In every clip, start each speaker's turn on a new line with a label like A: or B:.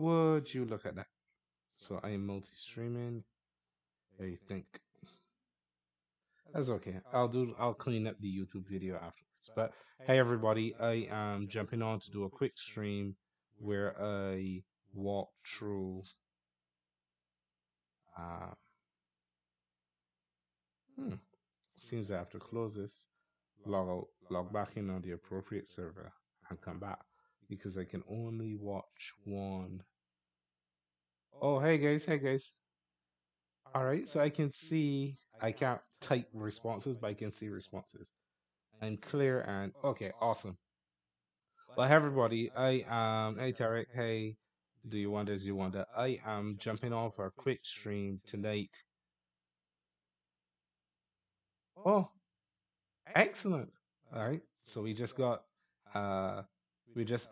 A: Would you look at that? So I am multi-streaming. I think that's okay. I'll clean up the YouTube video afterwards. But hey everybody, I am jumping on to do a quick stream where I walk through uh hmm, seems I have to close this, log out, log back in on the appropriate server and come back because I can only watch one. Oh hey guys. All right, so I can see I can't type responses, but I can see responses. I'm clear and okay, awesome. Well, hey everybody, hey Tarek, hey, do you want this? You want that? I am jumping on for a quick stream tonight. Oh, excellent. All right, so uh, we just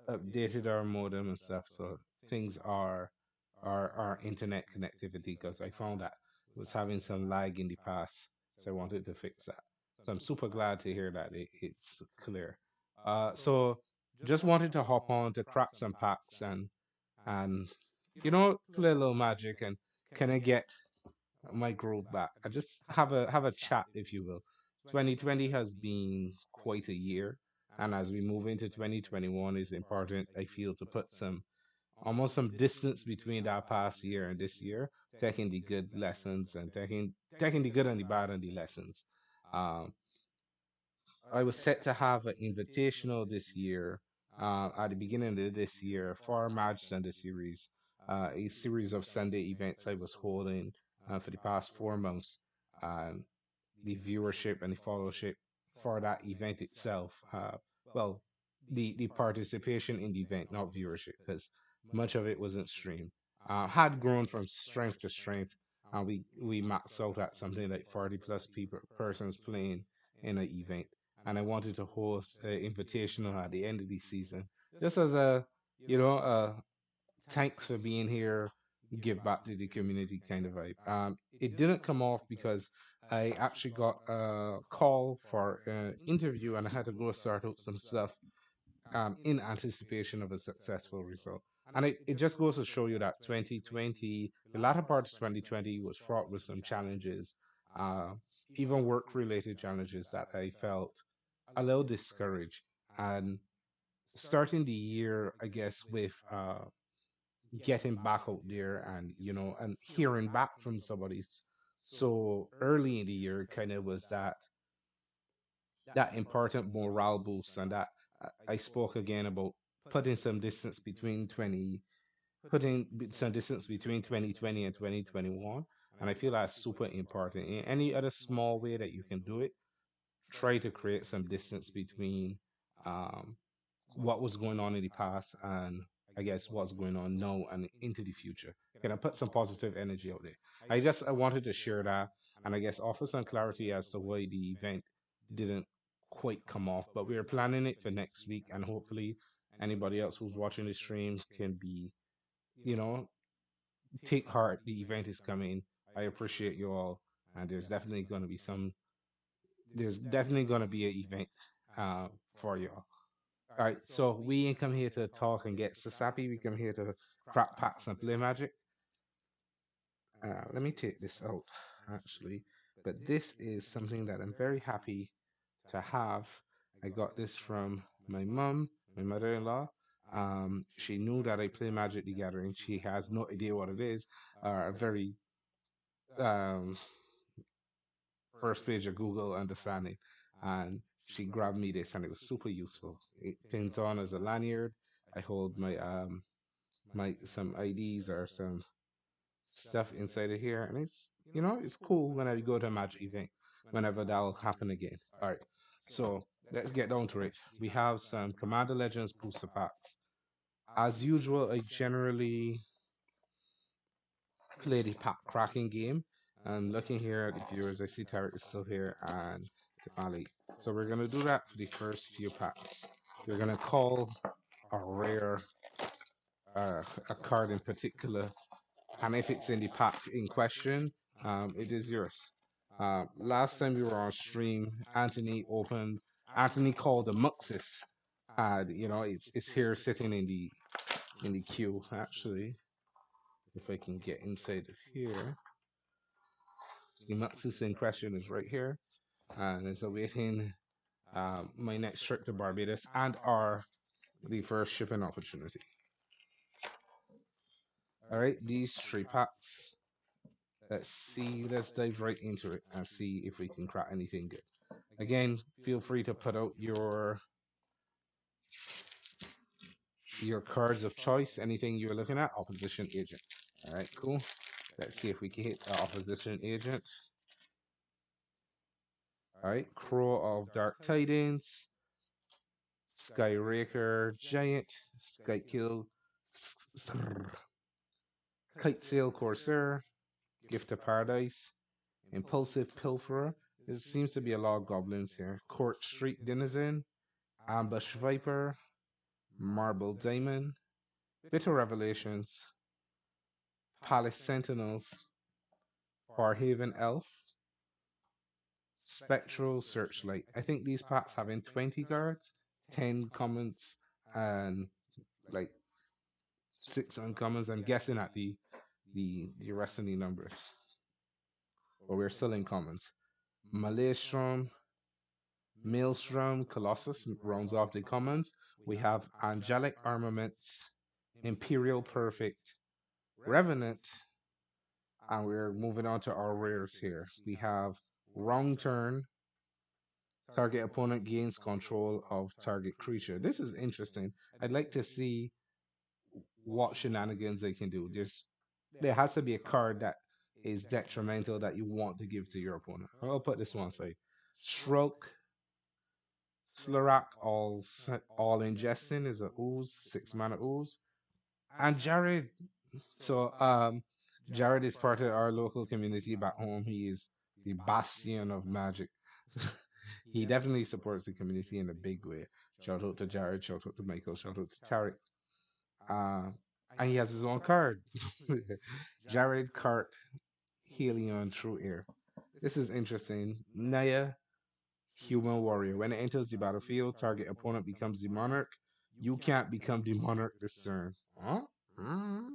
A: updated our modem and stuff, so things are our internet connectivity because I found that it was having some lag in the past, so I wanted to fix that. So I'm super glad to hear that it's clear. So just wanted to hop on to crack some packs and play a little magic and kind of get my groove back. I just have a chat, if you will. 2020 has been quite a year, and as we move into 2021, it's important, I feel, to put some almost some distance between that past year and this year, taking the good lessons and taking the good and the bad and the lessons. Um, I was set to have an invitational this year, at the beginning of this year for Majh and the series, a series of Sunday events I was holding for the past 4 months. And the viewership and the followership for that event itself, well, the participation in the event, not viewership, because much of it wasn't streamed, had grown from strength to strength. And we maxed out at something like 40 plus people persons playing in an event, and I wanted to host an invitational at the end of the season, just as a, thanks for being here, give back to the community kind of vibe. It didn't come off because I actually got a call for an interview and I had to go sort out some stuff in anticipation of a successful result. And it just goes to show you that 2020, the latter part of 2020 was fraught with some challenges, uh, even work related challenges that I felt a little discouraged. And starting the year, I guess, with getting back out there and, and hearing back from somebody so early in the year kind of was that important morale boost, and that I spoke again about putting some distance between 20 putting some distance between 2020 and 2021, and I feel that's super important. In any other small way that you can do it, try to create some distance between um, what was going on in the past and I guess what's going on now and into the future. Can I put some positive energy out there? I wanted to share that and I guess offer some clarity as to why the event didn't quite come off, but we're planning it for next week and hopefully anybody else who's watching the stream can be, you know, take heart. The event is coming. I appreciate you all, and there's definitely gonna be an event for y'all. All right, so we ain't come here to talk and get so sappy. We come here to crack packs and play magic. Let me take this out, actually. But this is something that I'm very happy to have. I got this from my mom, my mother-in-law. She knew that I play Magic the Gathering. She has no idea what it is. A very um, first page of Google understanding, and she grabbed me this, and it was super useful. It pins on as a lanyard. I hold my some IDs or some stuff inside of here, and it's cool when I go to a Magic event, whenever that'll happen again. All right, so let's get down to it. We have some Commander Legends booster packs. As usual, I generally play the pack cracking game. And looking here at the viewers, I see Tarek is still here and Tamale. So we're gonna do that for the first few packs. We're gonna call a rare, a card in particular, and if it's in the pack in question, it is yours. Last time we were on stream, Anthony called the Muxus. It's here sitting in the in the queue. Actually, if I can get inside of here, the Maxis in question is right here, and is awaiting my next trip to Barbados and our the first shipping opportunity. All right, these three packs. Let's see. Let's dive right into it and see if we can crack anything good. Again, feel free to put out your cards of choice. Anything you're looking at, opposition agent. All right, cool. Let's see if we can hit the opposition agent. All right, Crow of Dark Tidings, Skyraker Giant, Skykill, Kite Sail Corsair, Gift of Paradise, Impulsive Pilferer. There seems to be a lot of goblins here. Court Street Denizen, Ambush Viper, Marble Diamond, Bitter Revelations, Palace Sentinels, Farhaven Elf, Spectral Searchlight. I think these packs having 20 cards, 10 commons, and like 6 uncommons. I'm guessing at the rest of the numbers. But we're still in commons. Maelstrom, Maelstrom, Colossus rounds off the commons. We have Angelic Armaments, Imperial Perfect, Revenant, and we're moving on to our rares here. We have Wrong Turn. Target opponent gains control of target creature. This is interesting. I'd like to see what shenanigans they can do. There has to be a card that is detrimental that you want to give to your opponent. I'll put this one aside. Shroak, Slarak, all ingesting is a ooze, 6 mana ooze. And Jared. So Jared is part of our local community back home. He is the bastion of magic. He definitely supports the community in a big way. Shout out to Jared, shout out to Michael, shout out to Tarek. Uh, and he has his own card. Jared Cart, Helion True Air. This is interesting. Naya, Human Warrior. When it enters the battlefield, target opponent becomes the monarch. You can't become the monarch this turn. Huh? Mm,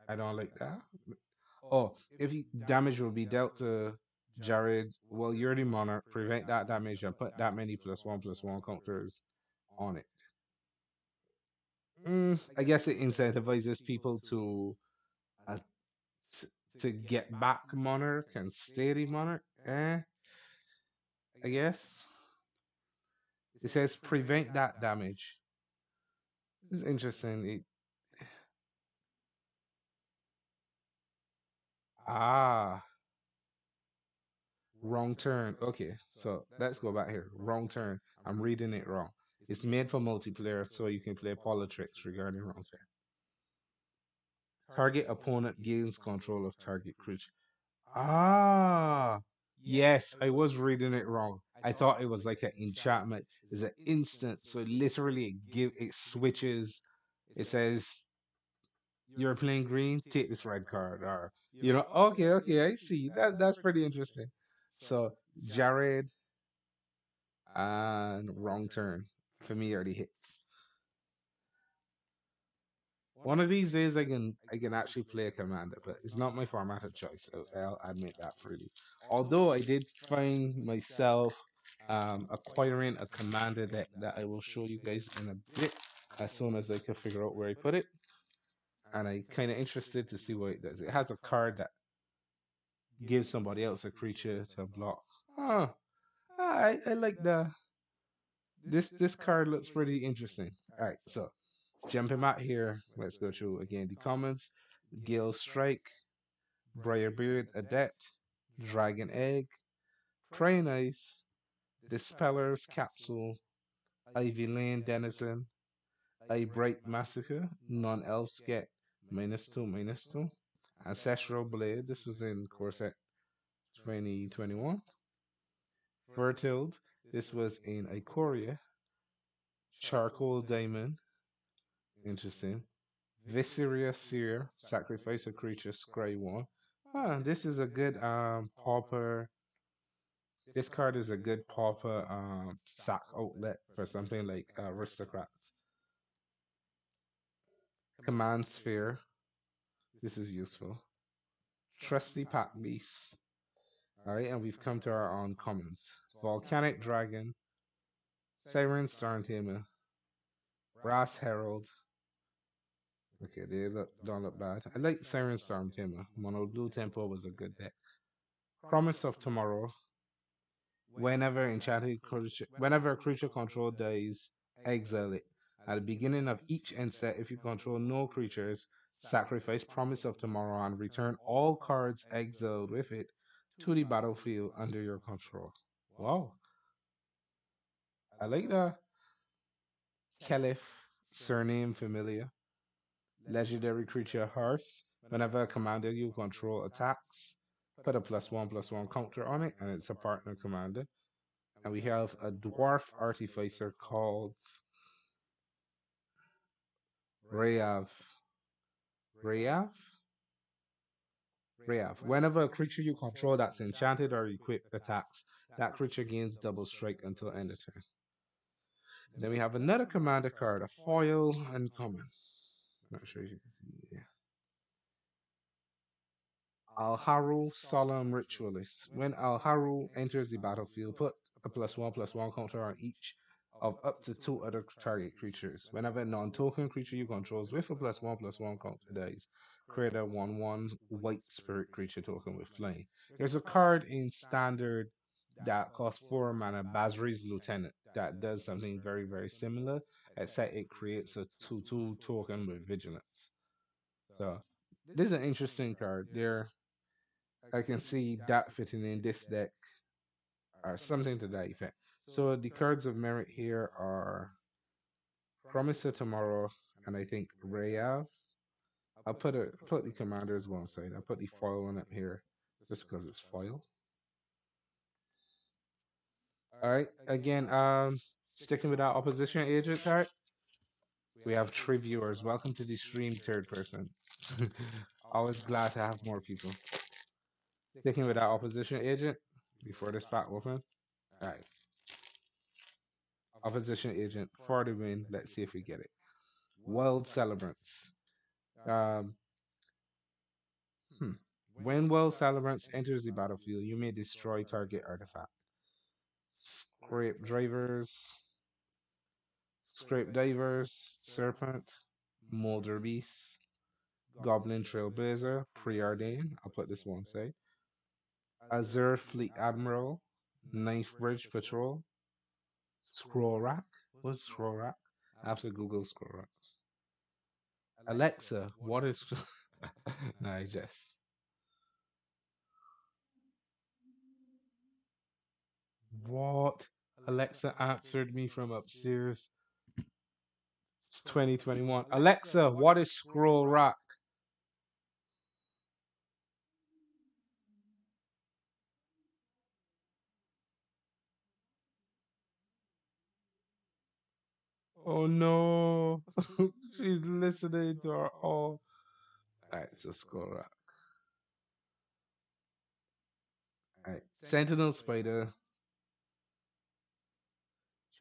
A: I don't like that. Oh, if damage will be dealt to Jared, well, you're the monarch. Prevent that damage and put that many +1/+1 counters on it. I guess it incentivizes people uh, t- to get back monarch and stay the monarch. I guess it says prevent that damage. This is interesting. Ah, wrong turn. Okay, so let's go back here. Wrong turn. I'm reading it wrong. It's made for multiplayer, so you can play politics regarding wrong turn. Target opponent gains control of target creature. Ah, yes, I was reading it wrong. I thought it was like an enchantment. It's an instant, so literally it switches. It says you're playing green, take this red card, or okay, I see. That's pretty interesting. So Jared and wrong turn for me are the hits. One of these days I can actually play a commander, but it's not my format of choice. I'll admit that freely. Although I did find myself acquiring a commander deck that I will show you guys in a bit as soon as I can figure out where I put it. And I kind of interested to see what it does. It has a card that gives somebody else a creature to block. Oh, I like the this card looks pretty interesting. All right, so jumping out here, let's go through again the comments. Gale Strike, Briarbeard Adept, Dragon Egg, Praying Ice, Dispeller's Capsule, Ivy Lane Denizen, A Bright Massacre, Non Elves get -2/-2, Ancestral Blade, this was in Corset 2021, Fertiled, this was in Ikoria, Charcoal Diamond, interesting, Visceria Seer, sacrifice a creature, scry one. This is a good pauper. This card is a good pauper sack outlet for something like aristocrats. Command Sphere. This is useful. Trusty Pack Beast. Alright, and we've come to our uncommons. Volcanic Dragon, Siren Storm Tamer, Brass Herald. Okay, don't look bad. I like Siren Storm Tamer. Mono Blue Tempo was a good deck. Promise of Tomorrow. Whenever a creature control dies, exile it. At the beginning of each end set, if you control no creatures, sacrifice Promise of Tomorrow and return all cards exiled with it to the battlefield under your control. Wow, I like that. Caliph, surname familiar. Legendary creature Hearth. Whenever a commander you control attacks, put a +1/+1 counter on it, and it's a partner commander. And we have a dwarf artificer called Rayav. Rayav? Rayav. Whenever a creature you control that's enchanted or equipped attacks, that creature gains double strike until end of turn. Then we have another commander card, a foil uncommon. Not sure if you can see. Yeah. Alharu Solemn Ritualist. When Alharu enters the battlefield, put a +1/+1 counter on each of up to two other target creatures. Whenever a non-token creature you control with a +1/+1 counter dies, create a 1/1 white spirit creature token with flame. There's a card in standard that costs 4 mana, Basri's Lieutenant, that does something very, very similar, except it creates a 2/2 token with vigilance. So this is an interesting card. I can see that fitting in this deck or something to that effect. So the cards of merit here are Promise of Tomorrow and I think Rayav. I'll put the commanders one side. I'll put the foil one up here just because it's foil. Alright, again, sticking with our opposition agent card, we have three viewers. Welcome to the stream, third person. Always glad to have more people. Sticking with our opposition agent before this pack opens. Alright. Opposition agent for the win. Let's see if we get it. World Celebrants. Um, hmm. When World Celebrants enters the battlefield, you may destroy target artifact. Scrape Drivers, Scrape Divers, Serpent, Molder Beast, Goblin Trailblazer, Preordain. I'll put this one say. Azure Fleet Admiral, Ninth Bridge Patrol, Scroll Rack. What's Scroll Rack? I have to Google Scroll Rack. Alexa, what is? No, I just. What? Alexa answered me from upstairs. It's 2021. Alexa, what is Scroll Rack? Oh no. She's listening to our all. Alright, so Scroll Rack. Alright. Sentinel Spider.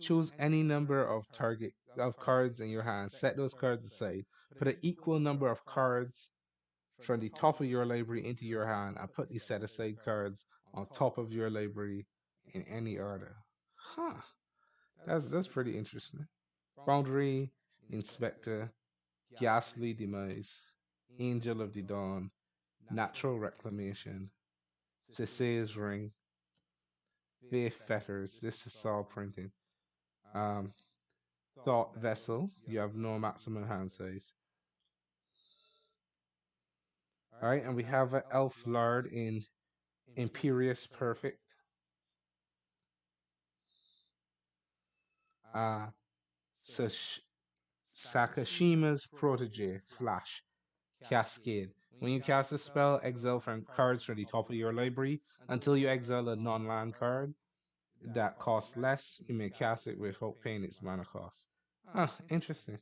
A: Choose any number of target of cards in your hand. Set those cards aside. Put an equal number of cards from the top of your library into your hand and put the set aside cards on top of your library in any order. Huh. That's pretty interesting. Boundary, Inspector, Ghastly Demise, Angel of the Dawn, Natural Reclamation, Sisay's Ring, Faith Fetters. This is all printing. Um, Thought Vessel. You have no maximum hand size. Alright, and we have an Elf Lord in Imperious Perfect. Uh, Sakashima's Protege, Flash, Cascade. When you cast a spell, exile from cards from the top of your library until you exile a non-land card that costs less. You may cast it without paying its mana cost. Ah, interesting.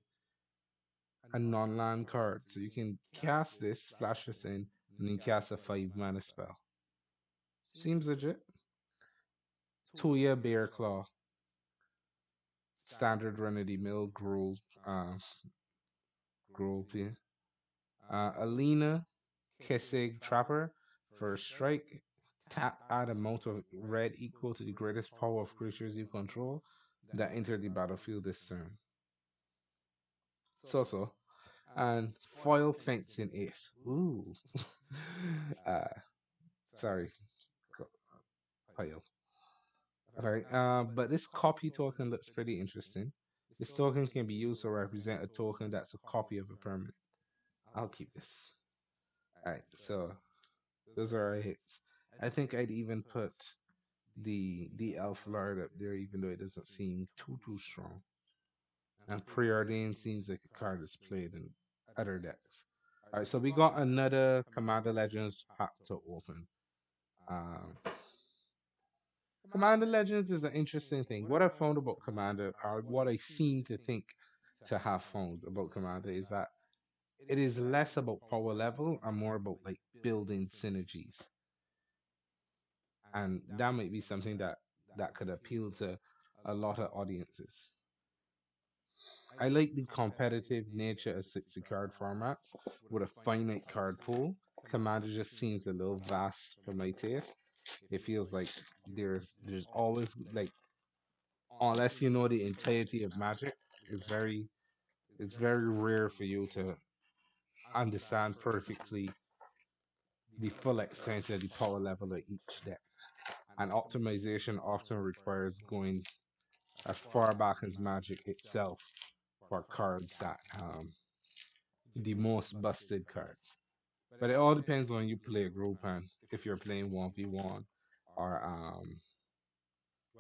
A: A non-land card, so you can cast this, splash this in, and then cast a 5 mana spell. Seems legit. Tuya Bear Claw. Standard run of the mill Gruul Gropey. Alina Kessig Trapper. First strike. Tap add amount of red equal to the greatest power of creatures you control that enter the battlefield this turn. So so. And foil fencing ace. Ooh. uh, sorry, foil. Alright, but this copy token looks pretty interesting. This token can be used to represent a token that's a copy of a permanent. I'll keep this. Alright, so those are our hits. I think I'd even put the Elf Lord up there, even though it doesn't seem too strong. And Preordained seems like a card that's played in other decks. Alright, so we got another Commander Legends pack to open. Um, Commander Legends is an interesting thing. What I found about Commander, or what I seem to think to have found about Commander, is that it is less about power level and more about like building synergies, and that might be something that could appeal to a lot of audiences. I like the competitive nature of 60 card formats with a finite card pool. Commander just seems a little vast for my taste. It feels like there's always like, unless you know the entirety of Magic, it's very it's very rare for you to understand perfectly the full extent of the power level of each deck. And optimization often requires going as far back as Magic itself for cards that the most busted cards. But it all depends on you play a group and if you're playing 1v1 or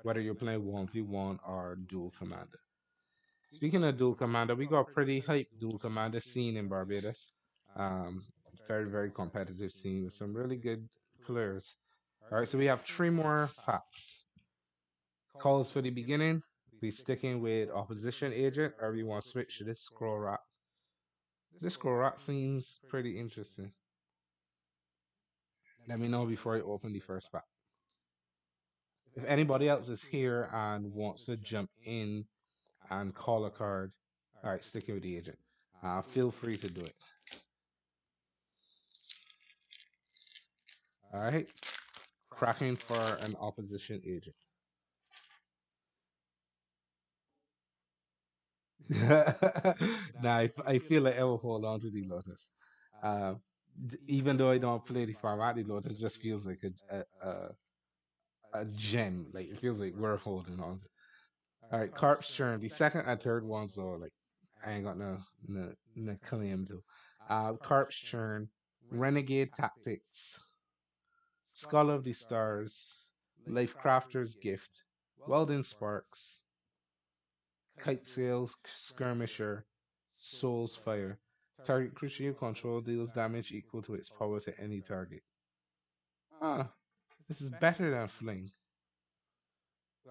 A: whether you're playing 1v1 or dual commander. Speaking of dual commander, we got a pretty hype dual commander scene in Barbados. Um, very competitive scene with some really good players. All right, so we have three more packs. Calls for the beginning. We sticking with opposition agent, or we want to switch to this scroll rock. This scroll rock seems pretty interesting. Let me know before I open the first pack. If anybody else is here and wants to jump in and call a card, all right, sticking with the agent. Feel free to do it. All right, cracking for an opposition agent. Now, I feel like I will hold on to the Lotus. Uh, Even though I don't play the format, the Lotus just feels like a gem. Like it feels like worth holding on to. All right, Carp's turn. The second and third ones though, like I ain't got no claim to. Carp's turn. Renegade Tactics. Skull of the Stars. Lifecrafter's Gift. Welding Sparks. Kite Sail Skirmisher. Soul's Fire. Target creature you control deals damage equal to its power to any target. Ah, this is better than Fling.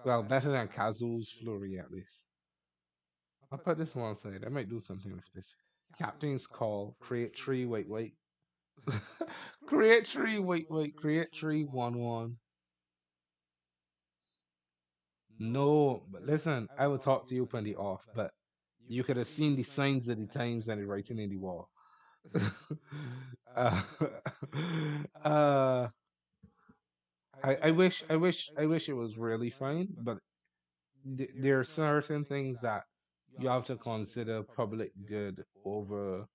A: Well, better than Kazu's Flurry at least. I'll put this one aside. I might do something with this. Captain's Call. Create tree. Wait. Create tree. Wait. Create tree. 1/1. No, but listen. I will talk to you upon the off. But you could have seen the signs of the times and the writing in the wall. uh, uh, I wish it was really fine, but there are certain things that you have to consider public good over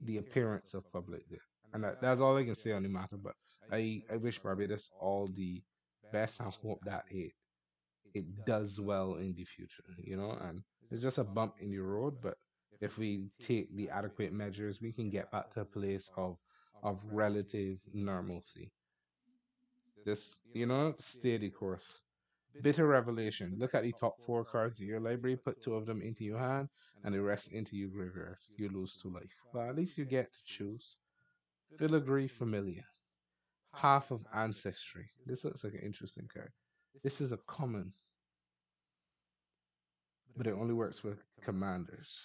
A: the appearance of public good, and that's all I can say on the matter. But I wish Barbados all the best and hope that it does well in the future, and it's just a bump in the road, but if we take the adequate measures, we can get back to a place of relative normalcy. Just, stay the course. Bitter Revelation. Look at the top four cards of your library, put two of them into your hand, and the rest into your graveyard. You lose two life. But at least you get to choose. Filigree Familiar. Path of Ancestry. This looks like an interesting card. This is a common, but it only works with commanders.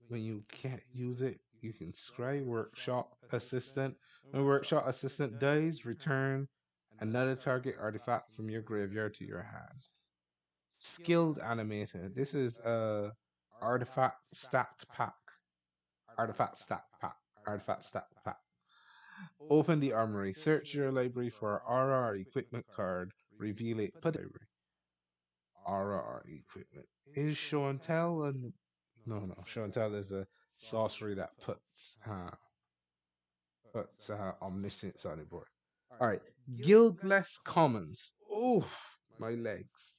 A: When you can't use it, you can scry Workshop Assistant. When Workshop Assistant dies, return another target artifact from your graveyard to your hand. Skilled animator. This is artifact stacked pack. Artifact stack pack. Artifact stack pack. Open the armory. Search your library for RR equipment card. Reveal it. Put it library. RR equipment. Is show and tell and no. Show and tell is a sorcery that puts omniscience on the board. All right. Guildless commons. Oof, my legs.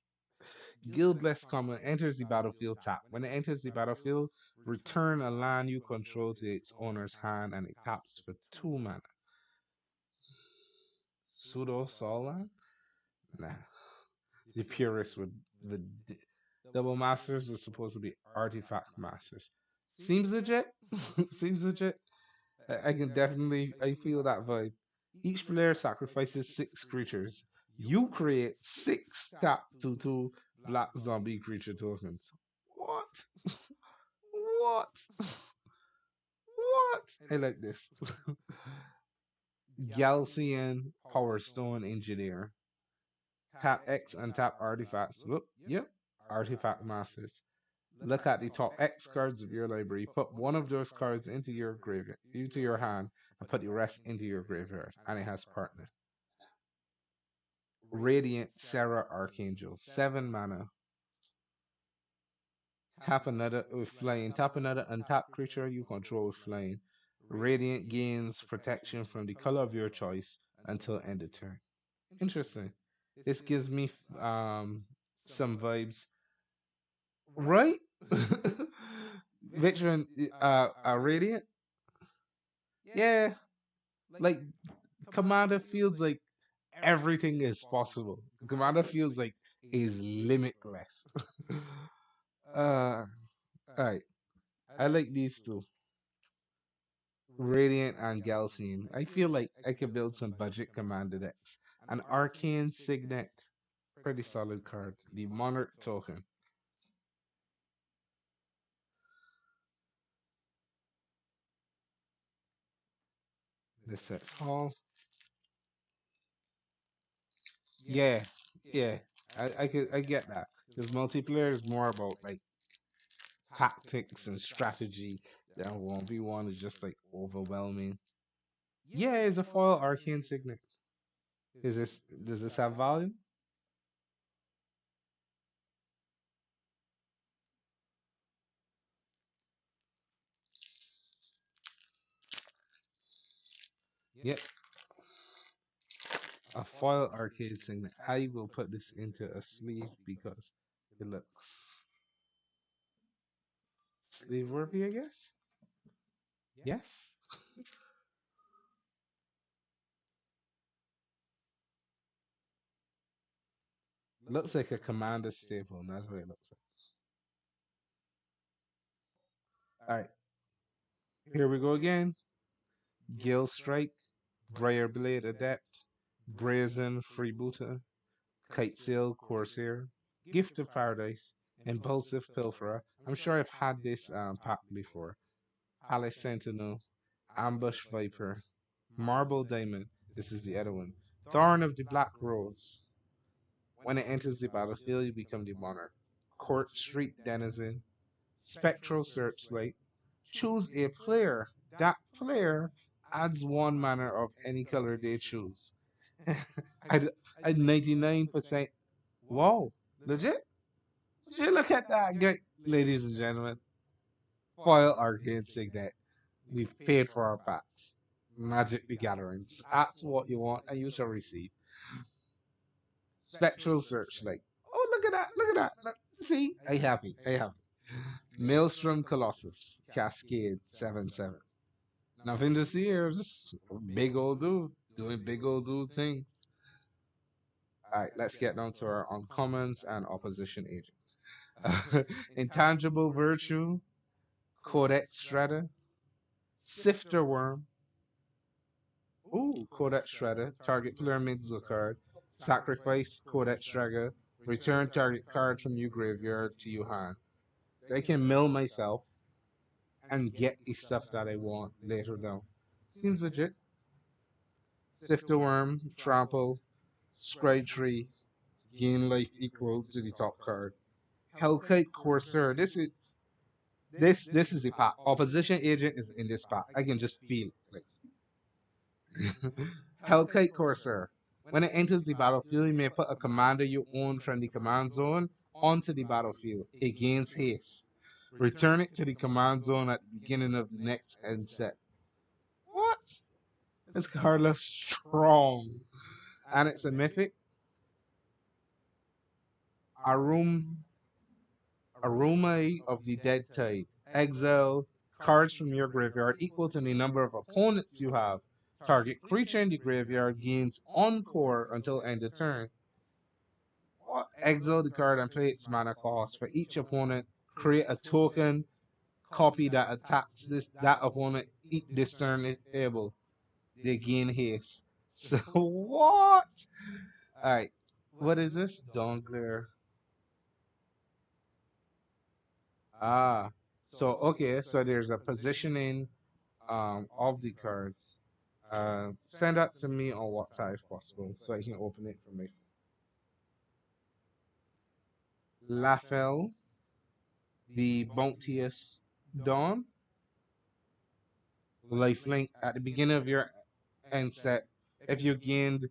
A: Guildless common enters the battlefield tap. When it enters the battlefield, return a land you control to its owner's hand and it taps for 2 mana. Pseudo Solan? Nah. The purists with the double masters are supposed to be artifact masters. Seems legit. Seems legit. I can definitely I feel that vibe. Each player sacrifices 6 creatures. You create 6 tap 2/2 black zombie creature tokens. What? What? What? I like this. Galcian Power Stone Engineer. Tap X and tap artifacts. Whoop, yep. Artifact Masters. Look at the top X cards of your library. Put one of those cards into your graveyard, into your hand, and put the rest into your graveyard. And it has partner. Radiant Sarah Archangel. 7 mana. Tap another with flying. Tap another untapped creature you control with flying. Radiant gains protection from the color of your choice until end of turn. Interesting. This gives me some vibes, right? Veteran, Radiant. Yeah, like Commander feels like everything is possible. Commander feels like is limitless. All right. I like these two, Radiant and Galcian. I feel like I could build some budget Commander decks. An Arcane Signet, pretty solid card. The Monarch token. This sets Hall. Yeah, yeah. I get that. Because multiplayer is more about like tactics and strategy than 1v1 is just like overwhelming. Yeah, it's a foil arcane signet. Is this does this have value? Yep. A foil arcane signet. I will put this into a sleeve because it looks sleeve worthy, I guess. Yes. Looks like a commander staple, and that's what it looks like. Alright, here we go again. Gale Strike, Briarblade Adept, Brazen Freebooter, Kitesail Corsair, Gift of Paradise, Impulsive Pilferer. I'm sure I've had this pack before. Palace Sentinel, Ambush Viper, Marble Diamond. This is the other one. Thorn of the Black Rose. When it enters the battlefield, you become the monarch. Court Street Denizen, Spectral Searchlight. Choose a player. That player adds 1 mana of any color they choose. I'd, I'd 99%. Wow, legit? Legit, look at that, ladies and gentlemen. Foil Arcane Signet. We've paid for our packs. Magic the Gathering. Just ask what you want and you shall receive. Spectral Searchlight. Oh, look at that. Look at that. Look, see? I happy. I happy. Maelstrom Colossus. Cascade 7/7. Nothing to see here. Just big old dude doing big old dude things. Alright, let's get down to our uncommons and opposition agent. Intangible Virtue. Codex Shredder. Sifter Worm. Ooh, Codex Shredder. Target player mins a card. Sacrifice Codex Shredder. Return target card from your graveyard to your hand. So I can mill myself and get the stuff that I want later down. Seems legit. Sifter Worm, Trample, Scry Tree, gain life equal to the top card. Hellkite Corsair. This is the pack. Opposition agent is in this pack. I can just feel it. Like Hellkite Corsair. When it enters the battlefield, you may put a commander you own from the command zone onto the battlefield. It gains haste. Return it to the command zone at the beginning of the next end set. What? This card looks strong. And it's a mythic. Arum Aroma of the Dead Tide. Exile cards from your graveyard equal to the number of opponents you have. Target creature in the graveyard gains Encore until end of turn. Or exile the card and play its mana cost. For each opponent, create a token copy that attacks that opponent this turn if able. They gain haste. So what? Alright. What is this? Dongler. Ah. So okay, so there's a positioning of the cards. Send that to me on WhatsApp if possible so I can open it for me. Lafel, the Bounteous Dawn, lifelink at the beginning of your end set. If you gained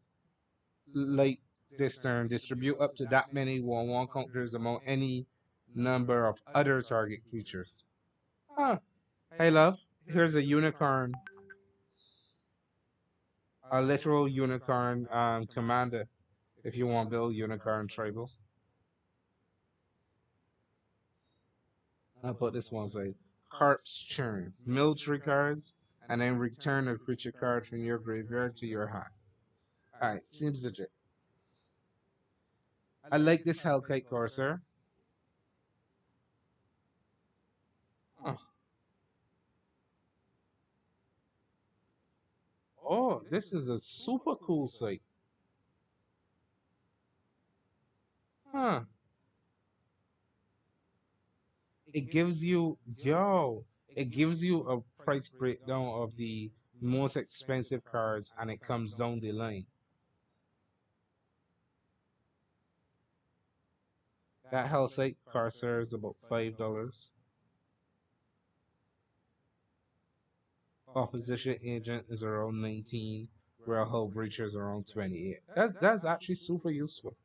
A: late this turn, distribute up to that many 1/1 counters among any number of other target creatures. Huh. Hey love, here's a unicorn, a literal unicorn commander. If you want to build unicorn tribal, I'll put this one side. Carp's Churn. Military cards, and then return a creature card from your graveyard to your hand. Alright, seems legit. I like this Hellkite Corsair. Oh, oh, this is a super cool site. Huh. It gives you, yo, it gives you a price breakdown of the most expensive cards and it comes down the line. That Hellsite Corsair is about $5. Opposition agent is around 19, where Hull Breacher is around 28. That's actually super useful.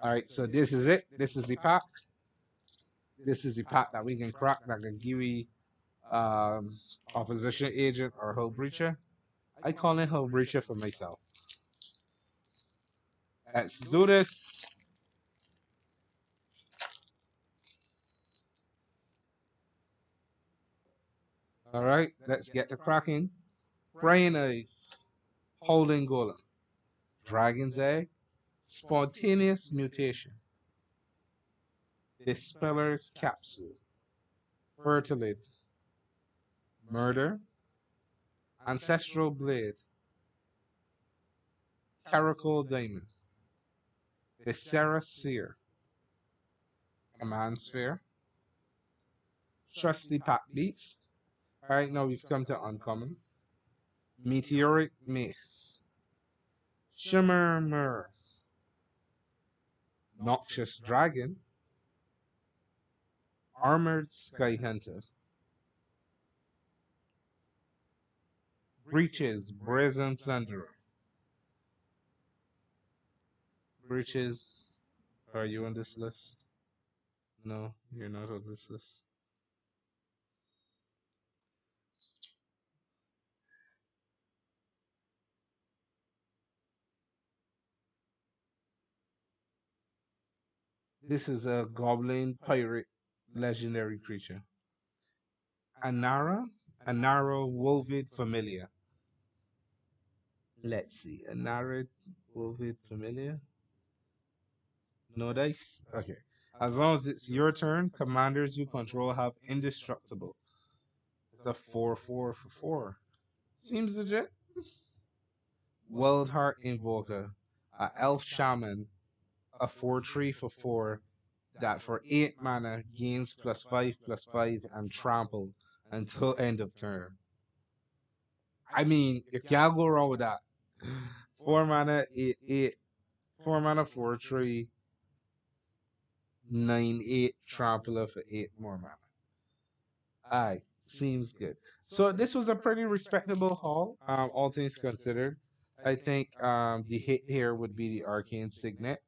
A: Alright, so this is it. This is the pack. This is the pack that we can crack that can give you opposition agent or Hull Breacher. I call it Hull Breacher for myself. Let's do this. Alright, let's get the cracking. Brain Eyes, Holding Golem, Dragon's Egg, Spontaneous Mutation, Dispeller's Capsule, Fertilid, Murder, Ancestral Blade, Caracal Diamond, the Sarah Seer, Command Sphere, Trusty Pack Beast. Alright, now we've come to uncommons. Meteoric Mace, Shimmer Myrrh, Noxious Dragon, Armored Sky Hunter, Breaches Brazen Thunderer. Breaches, are you on this list? No, you're not on this list. This is a Goblin Pirate legendary creature. Anara? Anara Wolvid Familiar. Let's see. Anara Wolvid Familiar? No dice? Okay. As long as it's your turn, commanders you control have indestructible. It's a 4/4 for 4. Seems legit. Wild Heart Invoker. A Elf Shaman. A 4/3 for 4 that for 8 mana gains +5/+5 and trample until end of turn. I mean, you can't go wrong with that. 4 mana, 8/8. 4 mana, 4/3. 9/8 trampler for 8 more mana. Aye, seems good. So this was a pretty respectable haul, all things considered. I think the hit here would be the Arcane Signet.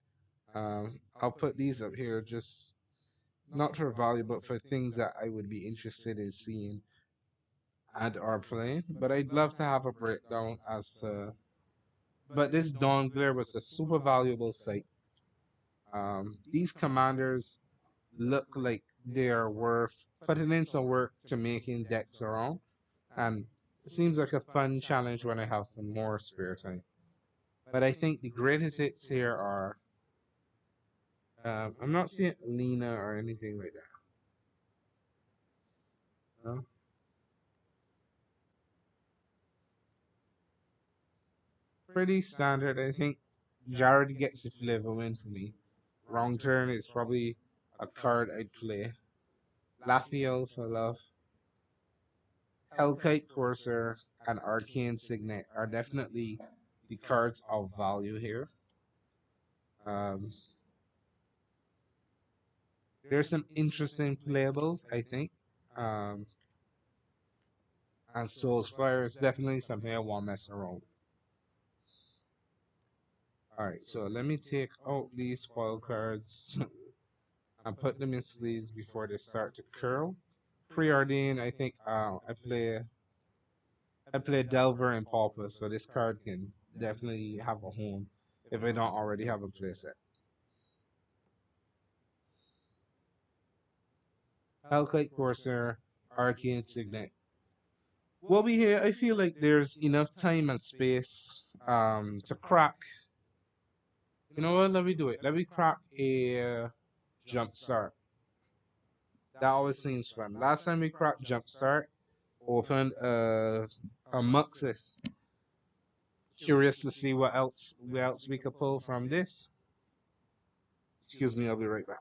A: I'll put these up here just not for value, but for things that I would be interested in seeing and are playing. But I'd love to have a breakdown as to. But this Dawn Glare was a super valuable site. These commanders look like they are worth putting in some work to making decks around, and it seems like a fun challenge when I have some more spare time. But I think the greatest hits here are I'm not seeing Lena or anything like that. No? Pretty standard. I think Jared gets a flavor win for me. Wrong turn is probably a card I'd play. Lafiel for love. Hellkite Courser and Arcane Signet are definitely the cards of value here. Um, there's some interesting playables, I think. Um, and Soulspire is definitely something I want to mess around. Alright, so let me take out these foil cards and put them in sleeves before they start to curl. Preordain, I think I play Delver and Pauper, so this card can definitely have a home if I don't already have a playset. Hellkite Courser, Arcane Signet. Well, we here, I feel like there's enough time and space to crack. You know what? Let me do it. Let me crack a jump start. That always seems fun. Last time we cracked jump start, opened a Muxus. Curious to see what else we could pull from this. Excuse me, I'll be right back.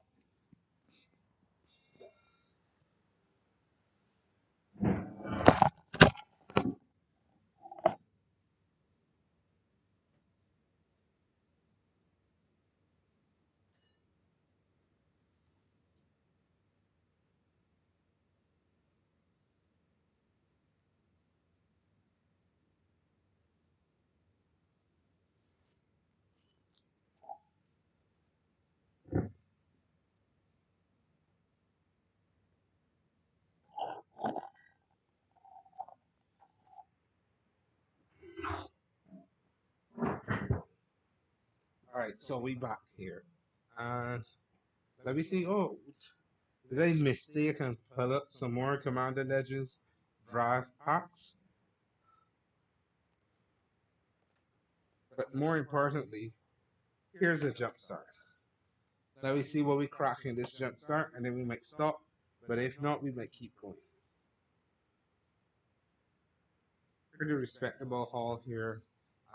A: All right, so we back here. And let me see. Oh, did I mistake and pull up some more Commander Legends draft packs? But more importantly, here's a jump start. Let me see what we crack in this jump start, and then we might stop. But if not, we might keep going. Pretty respectable haul here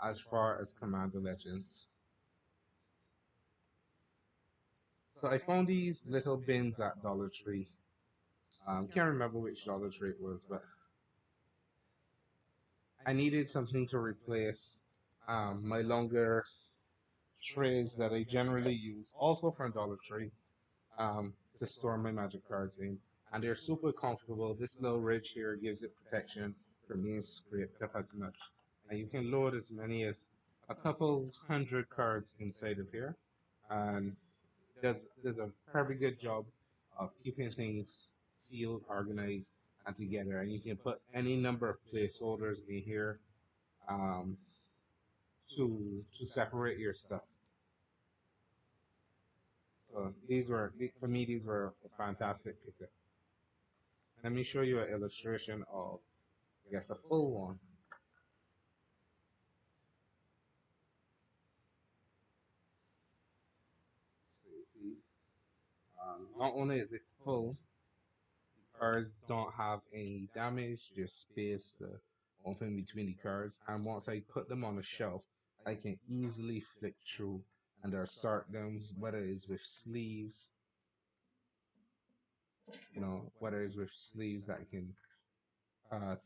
A: as far as Commander Legends. So I found these little bins at Dollar Tree. Can't remember which Dollar Tree it was, but I needed something to replace my longer trays that I generally use, also from Dollar Tree, to store my Magic cards in. And they're super comfortable. This little ridge here gives it protection from being scraped up as much. And you can load as many as a couple hundred cards inside of here. And does a very good job of keeping things sealed, organized, and together. And you can put any number of placeholders in here um, to separate your stuff. So for me these were a fantastic pickup. Let me show you an illustration of I guess a full one. So you see, not only is it full, cards don't have any damage, there's space to open between the cards, and once I put them on a shelf, I can easily flick through and or sort them, whether it's with sleeves, whether it's with sleeves that can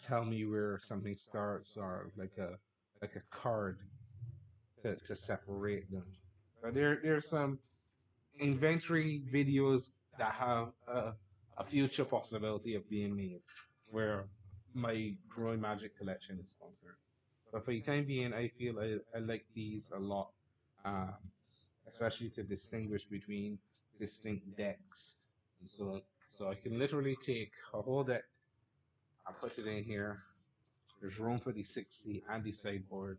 A: tell me where something starts, or like a card to separate them. So there's some inventory videos that have a future possibility of being made, where my growing magic collection is concerned. But for the time being, I feel I like these a lot, um, especially to distinguish between distinct decks. And so I can literally take a whole deck, I put it in here. There's room for the 60 and the sideboard.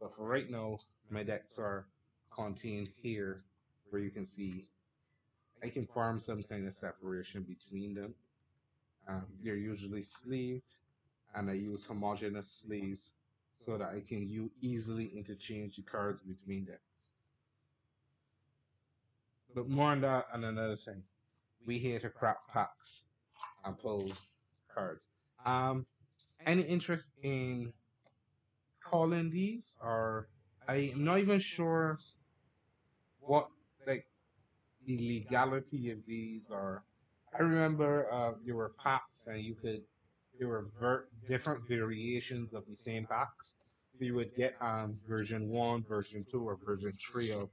A: But for right now, my decks are contained here, where you can see I can farm some kind of separation between them. They're usually sleeved, and I use homogeneous sleeves so that I can easily interchange the cards between decks. But more on that and another thing. We here to crack packs and pull cards. Um, any interest in calling these, or I'm not even sure what like the legality of these are. I remember there were packs, and you could there were different variations of the same packs. So you would get version one, version two, or version three of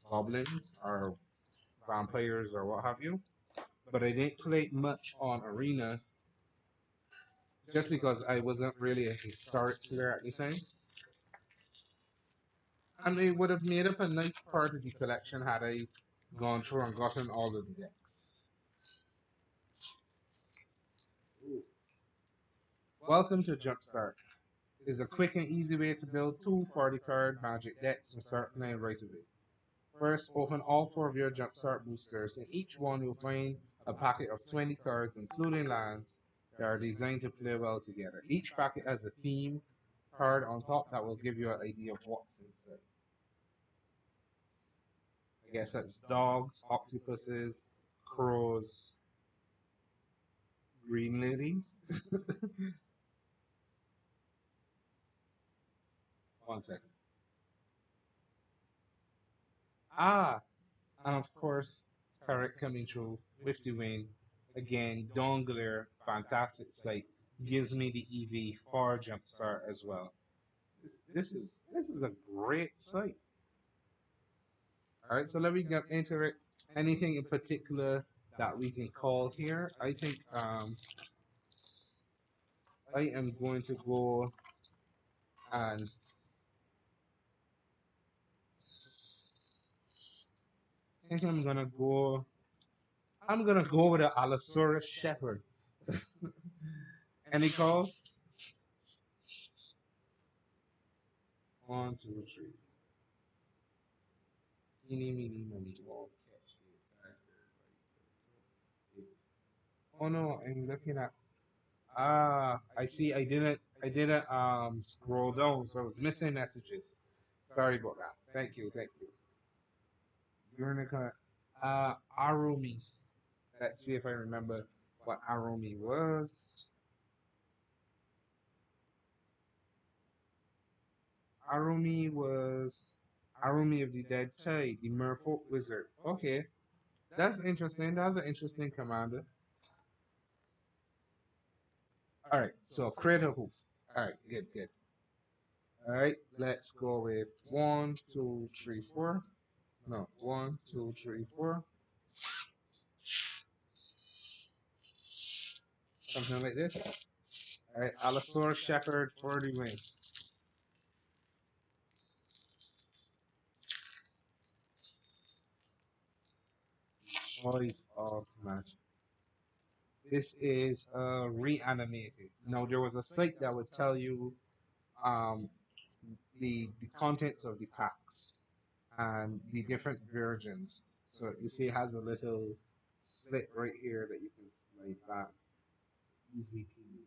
A: goblins or vampires or what have you. But I didn't play much on Arena just because I wasn't really a historic player at the time. And it would have made up a nice part of the collection had I gone through and gotten all of the decks. Welcome to Jumpstart. Is a quick and easy way to build two 40 card magic decks and start playing right away. First, open all four of your Jumpstart boosters. In each one, you'll find a packet of 20 cards, including lands, that are designed to play well together. Each packet has a theme card on top that will give you an idea of what's inside. I guess that's dogs, octopuses, crows, green ladies. One second. Ah, and of course, Carrot coming through with the win. Again, Dongler, fantastic sight. Gives me the EV for Jumpstart as well. This is a great site. All right, so let me get into it. Anything in particular that we can call here? I think I am going to go and I think I'm gonna go with the Allosaurus Shepherd. Any calls? One, two, three. Eeny, meeny, miny, moe, catch me, oh no, I'm looking at. Ah, I see. I didn't scroll down, so I was missing messages. Sorry about that. Thank you, thank you. You're in the Arumi. Let's see if I remember what Arumi was. Arumi was Arumi of the Dead Tide, the Merfolk Wizard. Okay, that's interesting. That's an interesting commander. All right, so Crater Hoof. All right, good, good. All right, let's go with one, two, three, four. No, one, two, three, four. Something like this. All right, Allosaurus Shepherd for the win. Choice of magic. This is reanimated. Now there was a site that would tell you um, the contents of the packs and the different versions. So you see it has a little slit right here that you can slide back. Easy peasy.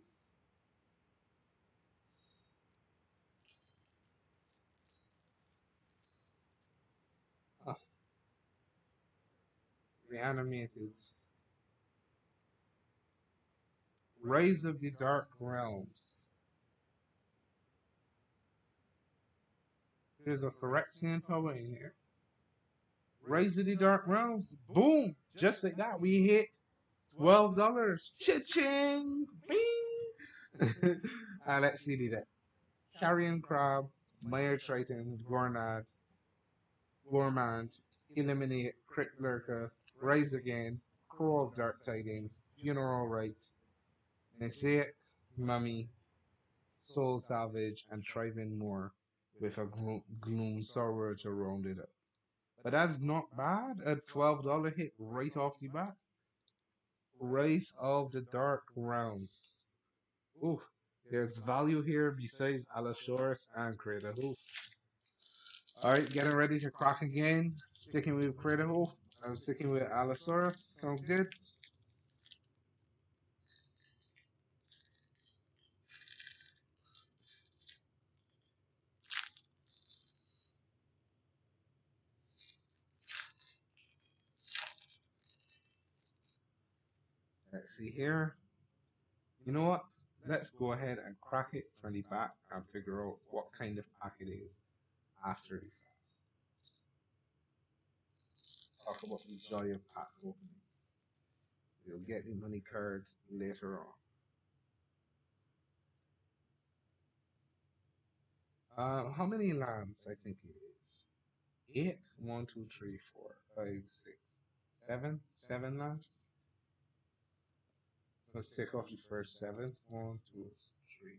A: Oh, reanimated. Rise of the Dark Realms. There's a Phyrexian tower in here. Rise of the Dark Realms. Boom! Just like that, we hit $12. Cha-ching! Bing! Let's see that. Carrion Crab, Meyer Triton, Gornad, Gormand, eliminate Crypt Lurker, Rise Again, Crow of Dark Tidings, Funeral Rite, Messiah, Mummy, Soul Salvage, and Thriving More with a Gloom Sorrower to round it up. But that's not bad. A $12 hit right off the bat. Rise of the Dark Realms. Ooh, there's value here besides Allosaurus and Crater Hoof. Alright, getting ready to crack again. Sticking with Crater Hoof. I'm sticking with Allosaurus. Sounds good. Let's see here. You know what? Let's go ahead and crack it from the back and figure out what kind of pack it is after the talk about the joy of pack openings. You'll get the money card later on. How many lands? I think it is eight. One, two, three, four, five, six, seven. 7 lands. Let's take off the first seven. One, two, three,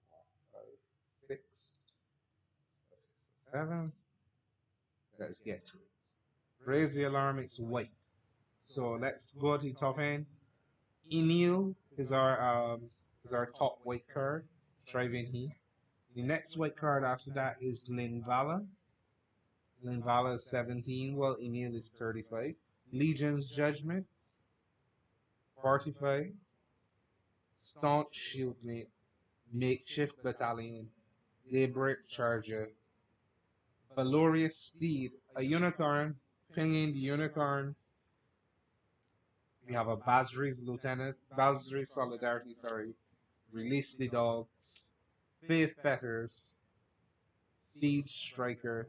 A: four, five, six. Okay, so seven. Let's get to it. Raise the alarm. It's white. So let's go to the top end. Enil is our top white card. Thriving Heath. The next white card after that is Linvala. Linvala is 17, while Enil is 35. Legion's Judgment, 45. Staunch Shieldmate, Makeshift Battalion, Daybreak Charger, Valorious Steed, a unicorn, pinging the unicorns. We have a Basri's Lieutenant, Basri's Solidarity, sorry. Release the Dogs, Faith Fetters, Siege Striker,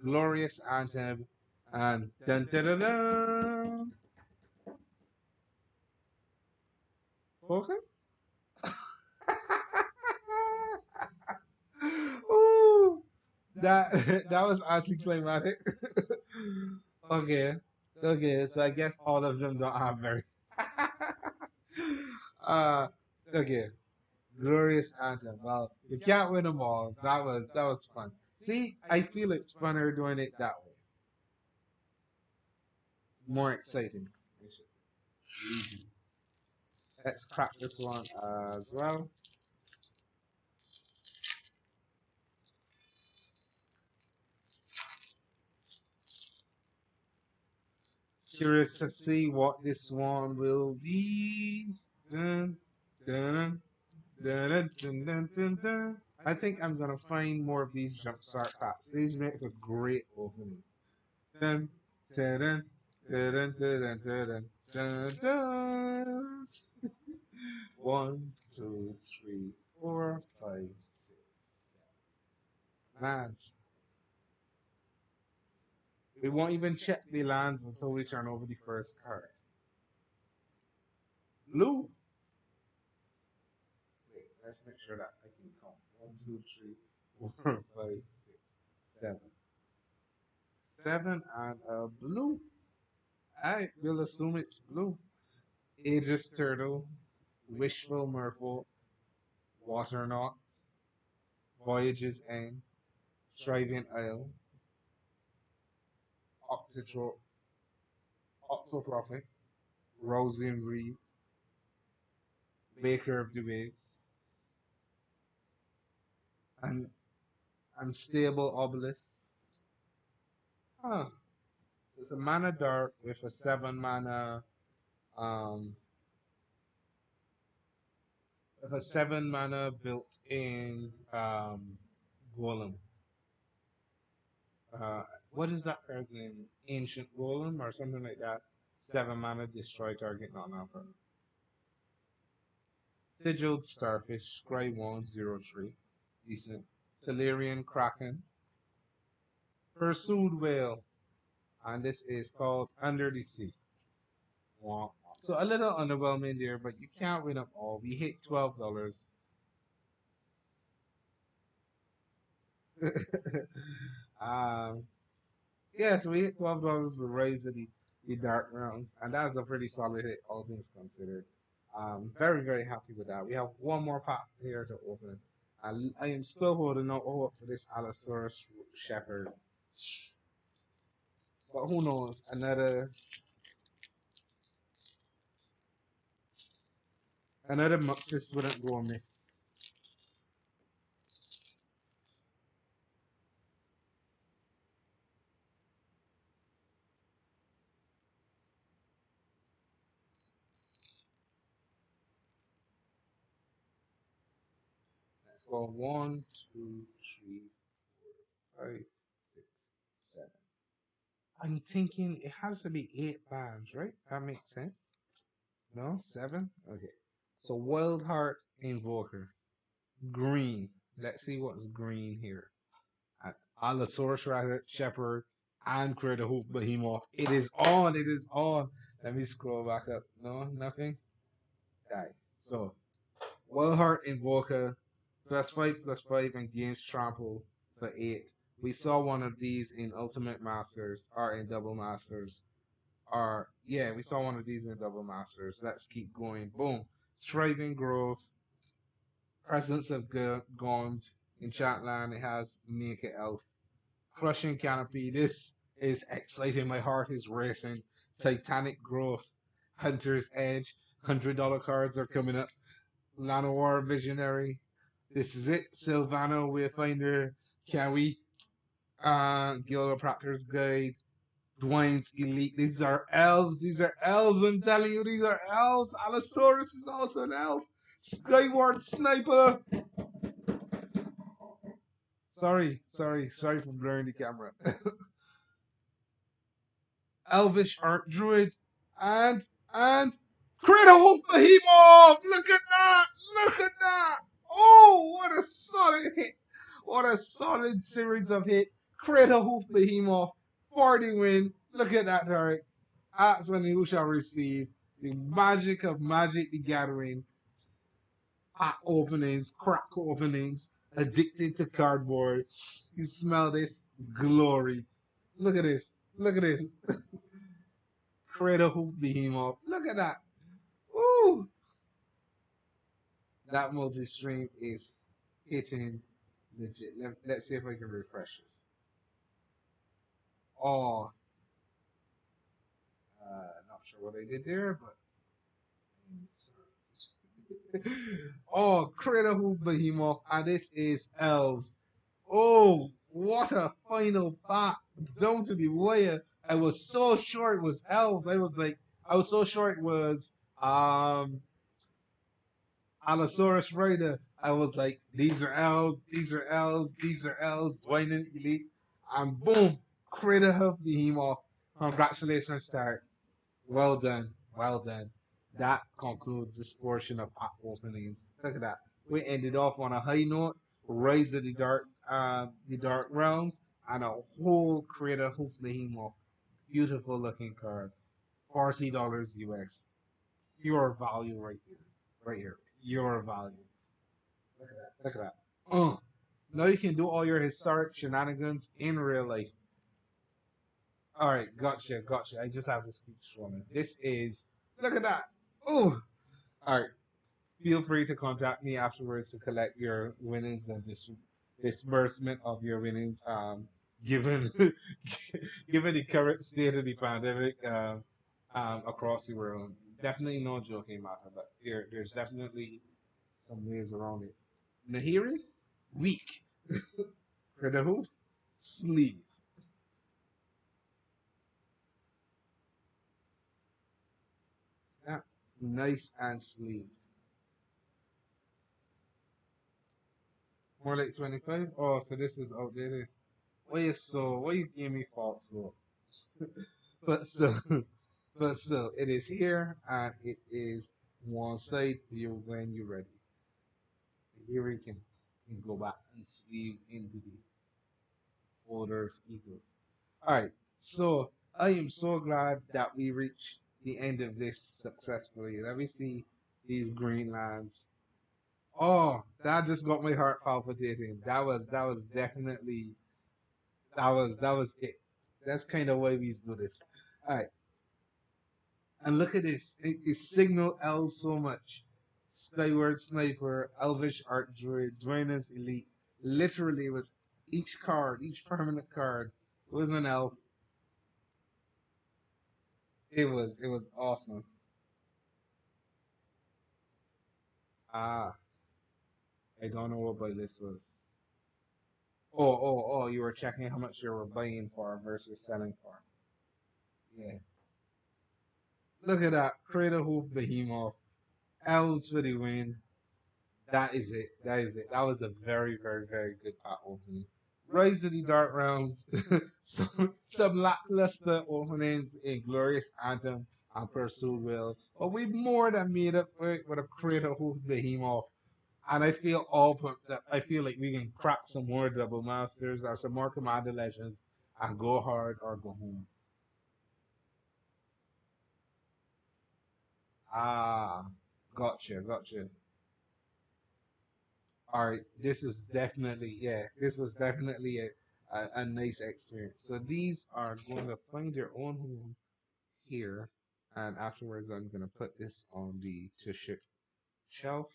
A: Glorious Anthem, and dun dun dun dun. Okay. Ooh, that that was anticlimactic. Okay, okay. So I guess all of them don't have very. uh, okay. Glorious Anthem. Well, you can't win them all. That was fun. See, I feel it's funner doing it that way. More exciting. I should say. Let's crack this one as well. Curious to see what this one will be. Dun, dun, dun, dun, dun, dun, dun, dun. I think I'm gonna find more of these jumpstart packs. These make a great openings. Dun, dun, dun, dun, dun, dun, dun, dun, dun, dun. 1, 2, 3, 4, 5, 6, 7. Lands. We won't even check the lands until we turn over the first card. Blue. Wait, let's make sure that I can count. 1, 2, 3, 4, 5, 6, 7. 7 and a blue. I will assume it's blue. Aegis Turtle, Wishful Merfolk, Waternaut, Voyage's End, Thriving Isle, Octotro Octoprophet, Rousing Reed, Baker of the Waves, and Unstable Obelisk. Huh. It's a mana dark with a 7 mana um with a 7 mana built in golem. What is that card's name? Ancient Golem or something like that. 7 mana destroy target non-alpha. Sigiled Starfish, Scribe 103. Decent. Telerian Kraken. Pursued Whale. And this is called Under the Sea. Wow. So a little underwhelming there, but you can't win them all. We hit $12. um, Yeah, so we hit $12 with Raise of the Dark Realms, and that's a pretty solid hit, all things considered. Very, very happy with that. We have one more pack here to open. I am still holding out hope for this Allosaurus Shepherd, but who knows? Another Muxus wouldn't go amiss. Let's go one, two, three, five, six, seven. I'm thinking it has to be 8 bands, right? That makes sense. No, seven. Okay. So Wild Heart Invoker, green. Let's see what's green here. Allosaurus Rider, Shepherd, and Critter Hoof Behemoth. It is on. It is on. Let me scroll back up. No, nothing. Die. So Wellheart Invoker, +5/+5 and gains trample for 8. We saw one of these in Ultimate Masters or in Double Masters. Or yeah, we saw one of these in Double Masters. Let's keep going. Boom. Thriving Grove, Presence of Gond, Enchantland. It has Naked Elf. Crushing Canopy. This is exciting. My heart is racing. Titanic Growth, Hunter's Edge. $100 cards are coming up. Llanowar Visionary. This is it. Sylvano Wayfinder. Kawi. Gilopropter's Guide. Dwayne's Elite. These are elves. These are elves. I'm telling you, these are elves. Allosaurus is also an elf. Skyward Sniper. Sorry for blurring the camera. Elvish Art Druid, and Critical Behemoth! Look at that! Look at that! Oh, what a solid hit! What a solid series of hit. Critical Behemoth, 40 win. Look at that, Tarek. Absolutely, who shall receive the magic of Magic the Gathering. Pack openings, crack openings, addicted to cardboard. You smell this glory. Look at this. Look at this. Cradle Hoof Behemoth. Look at that. Woo! That multi-stream is hitting legit. Let's see if I can refresh this. Oh, not sure what I did there, but oh, Cradle Hoof Behemoth, and this is Elves. Oh, what a final pack down to the wire. I was so sure it was Elves. I was so sure it was Allosaurus Rider. I was like, these are elves, these are elves, these are elves, Dwayne Elite. And boom, Critter of Behemoth. Congratulations, Stark. Well done, well done. That concludes this portion of pack openings. Look at that. We ended off on a high note. Rise of the Dark Realms, and a whole Critter of Behemoth. Beautiful looking card. $40 US. Pure value right here. Right here. Your value. Look at that. Look at that. Now you can do all your historic shenanigans in real life. All right, gotcha. I just have to keep scrolling. This is. Look at that. Oh. All right. Feel free to contact me afterwards to collect your winnings and disbursement of your winnings. Given given the current state of the pandemic across the world, definitely no joking matter, but there's definitely some ways around it. Nahiri, weak. For the hoof, sleeve. Yeah, nice and sleeved. More like 25. Oh, so this is outdated. Why you give me false hope? But still, but still, it is here and it is one side for you when you're ready. Here we can go back and sleeve into the folder of eagles. Alright, so I am so glad that we reached the end of this successfully. Let me see these green lands. Oh, that just got my heart palpitating. That was definitely that was it. That's kind of why we do this. All right, and look at this. It signal L so much. Skyward Sniper, Elvish Art Druid, Dwayne's Elite. Literally, it was each card, each permanent card was an elf. It was awesome. Ah, I don't know what my list was. Oh, you were checking how much you were buying for versus selling for. Yeah. Look at that. Crater Hoof Behemoth. Elves for the win. That is it. That is it. That was a very, very, very good pack opening. Rise of the Dark Realms. some lackluster openings in Glorious Anthem and Pursued Will. But we more than made up for it with a Crater Hoof Behemoth. And I feel all pumped up. I feel like we can crack some more Double Masters or some more Commander Legends and go hard or go home. Ah, gotcha. All right, this is definitely, yeah, this was definitely a nice experience. So these are going to find their own home here, and afterwards I'm going to put this on the to ship shelf,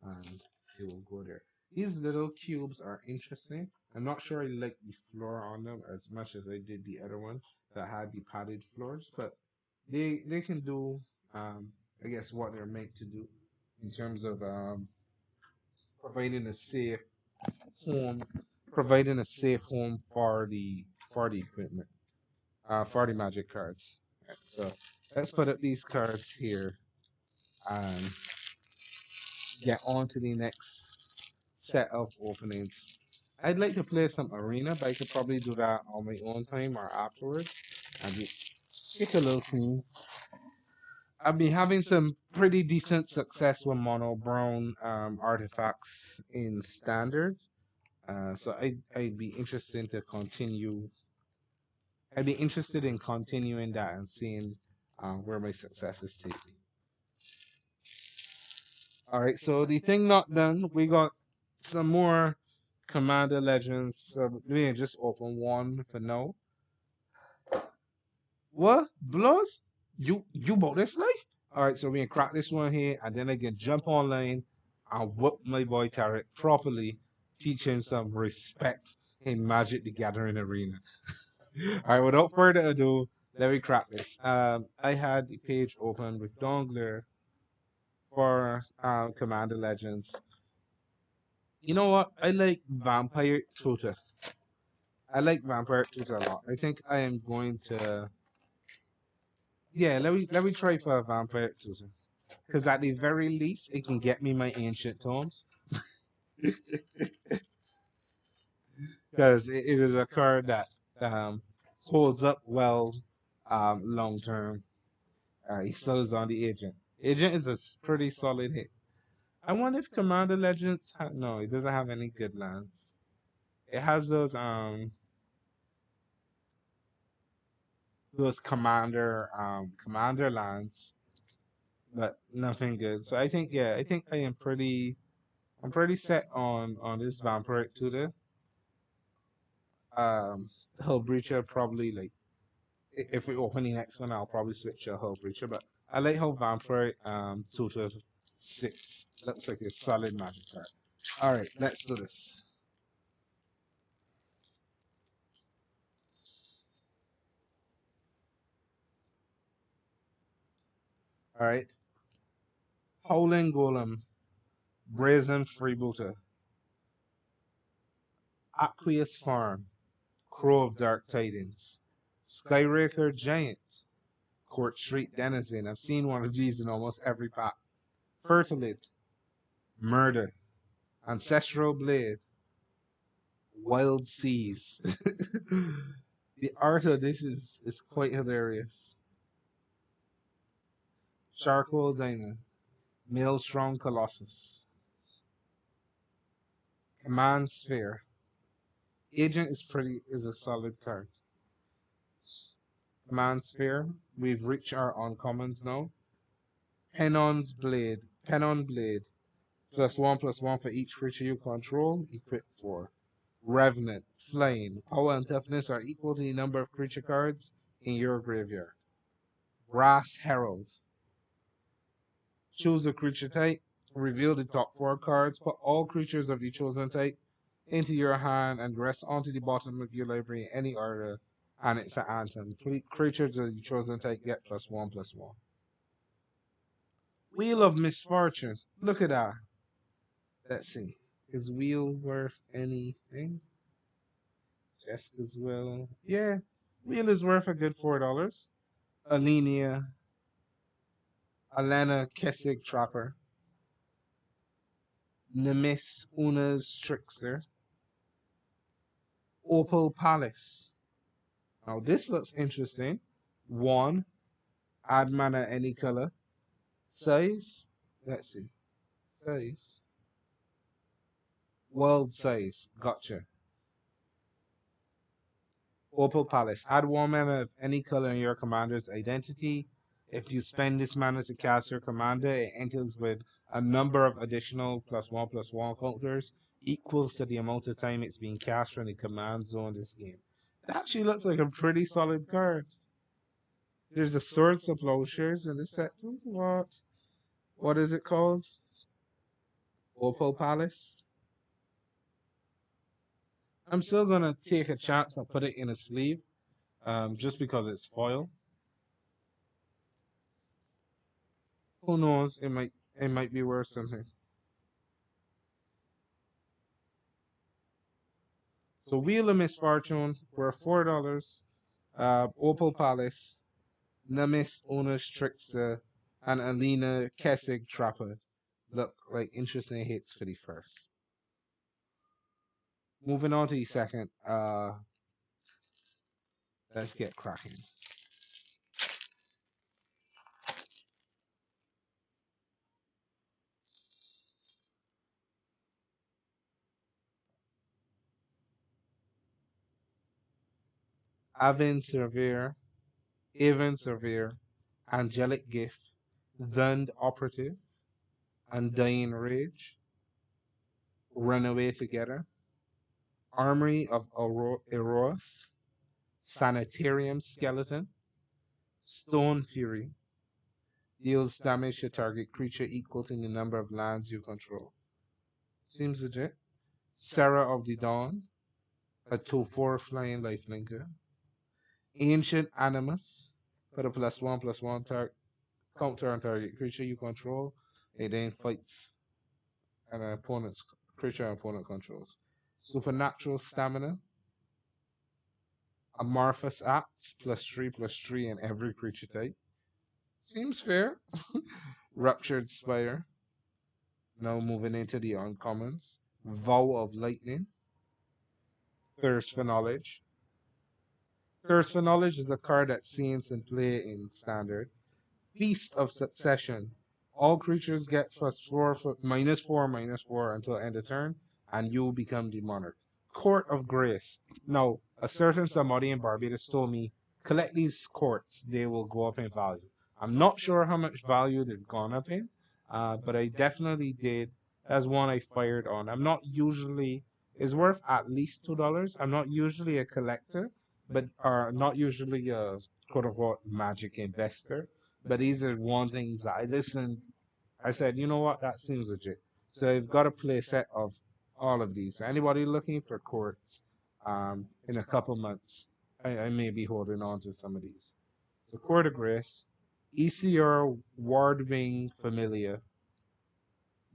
A: and it will go there. These little cubes are interesting. I'm not sure I like the floor on them as much as I did the other one that had the padded floors, but they can do um I guess what they're meant to do in terms of providing a safe home, providing a safe home for the equipment, for the magic cards. Right, so let's put up these cards here and get on to the next set of openings. I'd like to play some arena, but I could probably do that on my own time or afterwards and just kick a little team. I've been having some pretty decent success with mono brown artifacts in standard. So I'd be interested to continue. I'd be interested in continuing that and seeing where my successes take me. All right, so the thing not done, we got some more Commander Legends. So we can just open one for now. What? Blows? You bought this life? All right, so we can crack this one here, and then I can jump online and whoop my boy Tarek properly, teach him some respect in Magic the Gathering arena. All right, without further ado, let me crack this. I had the page open with Dongler for Commander Legends. You know what? I like Vampire Tutor. I like Vampire Tutor a lot. I think I am going to. Yeah, let me try for a Vampire Tutor. Because at the very least, it can get me my Ancient Tomes. Because it is a card that um, holds up well long term. He still is on the Agent. Agent is a pretty solid hit. I wonder if Commander Legends no, it doesn't have any good lands. It has those commander lands, but nothing good. So I think yeah, I think I'm pretty set on this Vampire Tutor. Um Hull Breacher probably like if we open the next one I'll probably switch to Hull Breacher, but I like how Vampire Tutor sits. Looks like a solid magic card. Alright, let's do this. Alright. Howling Golem, Brazen Freebooter, Aqueous Farm, Crow of Dark Tidings, Skyraker Giant, Court Street Denizen. I've seen one of these in almost every pack. Fertilid, Murder, Ancestral Blade, Wild Seas. The art of this is quite hilarious. Charcoal Diamond, Maelstrom Colossus, Command Sphere. Agent is a solid card. Command Sphere. We've reached our uncommons now. Pennon Blade. +1/+1 for each creature you control. Equip 4. Revenant, Flame. Power and toughness are equal to the number of creature cards in your graveyard. Brass Herald. Choose a creature type. Reveal the top 4 cards. Put all creatures of the chosen type into your hand and rest onto the bottom of your library in any order. And it's an anthem. Creatures of the chosen type get +1/+1. Wheel of Misfortune. Look at that. Let's see. Is Wheel worth anything? Jessica's Will. Yeah. Wheel is worth a good $4. Alenia. Alana Kessig Trapper. Nemis Una's Trickster. Opal Palace. Now this looks interesting. 1. Add mana any color. Size. Let's see. Size. World size. Gotcha. Opal Palace. Add 1 mana of any color in your commander's identity. If you spend this mana to cast your commander, it enters with a number of additional +1/+1 counters equals to the amount of time it's being cast from the command zone this game. It actually looks like a pretty solid card. There's the Swords of Plowshares in this set too. What? What is it called? Opal Palace. I'm still gonna take a chance and put it in a sleeve, just because it's foil. Who knows? It might be worth something. So Wheel of Misfortune worth $4. Opal Palace, Nemis Owner's Trickster, and Alina Kessig Trapper look like interesting hits for the first. Moving on to the second. Let's get cracking. Avon Surveyor, Angelic Gift, Thund Operative, Undying Rage, Runaway Together, Armory of Eros, Sanitarium Skeleton, Stone Fury, deals damage to target creature equal to the number of lands you control. Seems legit. Sarah of the Dawn, a 2/4 flying lifelinker. Ancient Animus, put a +1/+1 counter on target creature you control. It then fights an opponent's creature an opponent controls. Supernatural Stamina, Amorphous Axe, +3/+3 in every creature type. Seems fair. Ruptured Spire. Now moving into the uncommons. Vow of Lightning. Thirst for Knowledge. Thirst for Knowledge is a card that's seen in play in Standard. Feast of Succession. All creatures get -4/-4 until end of turn, and you become the monarch. Court of Grace. Now, a certain somebody in Barbados told me, collect these courts, they will go up in value. I'm not sure how much value they've gone up in, but I definitely did. That's one I fired on. I'm not usually, it's worth at least $2. I'm not usually a collector, but not usually a quote unquote magic investor. But these are one things that I listened. I said, you know what, that seems legit. So I've got a play set of all of these. So anybody looking for courts in a couple months, I may be holding on to some of these. So Court of Grace, ECR Wardwing Familia,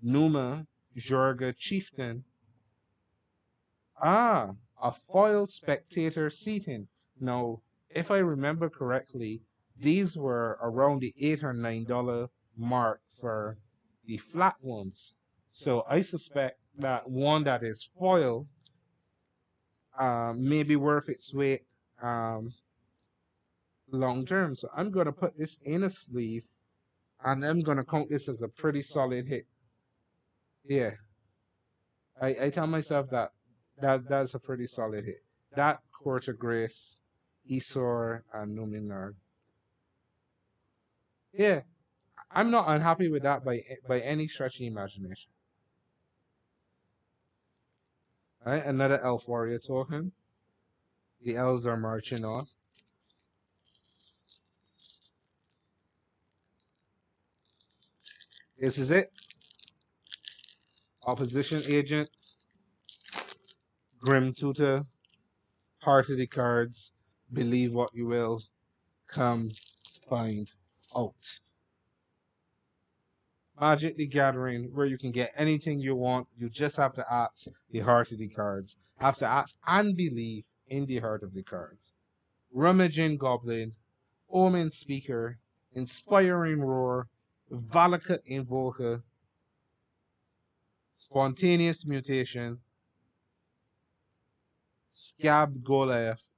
A: Numa Jorga Chieftain. A foil spectator seating. Now, if I remember correctly, these were around the $8 or $9 mark for the flat ones. So I suspect that one that is foil may be worth its weight long term. So I'm going to put this in a sleeve, and I'm going to count this as a pretty solid hit. Yeah. I tell myself that's a pretty solid hit. That Court of Grace, Esor, and Numenor. Yeah, I'm not unhappy with that by any stretch of the imagination. Right, another elf warrior token. The elves are marching on. This is it. Opposition agent, grim tutor, heart of the cards. Believe what you will. Come find out. Magic the Gathering, where you can get anything you want. You just have to ask the heart of the cards. Have to ask and believe in the heart of the cards. Rummaging Goblin, Omen Speaker, Inspiring Roar, Valakut Invoker, Spontaneous Mutation, Scab Goliath,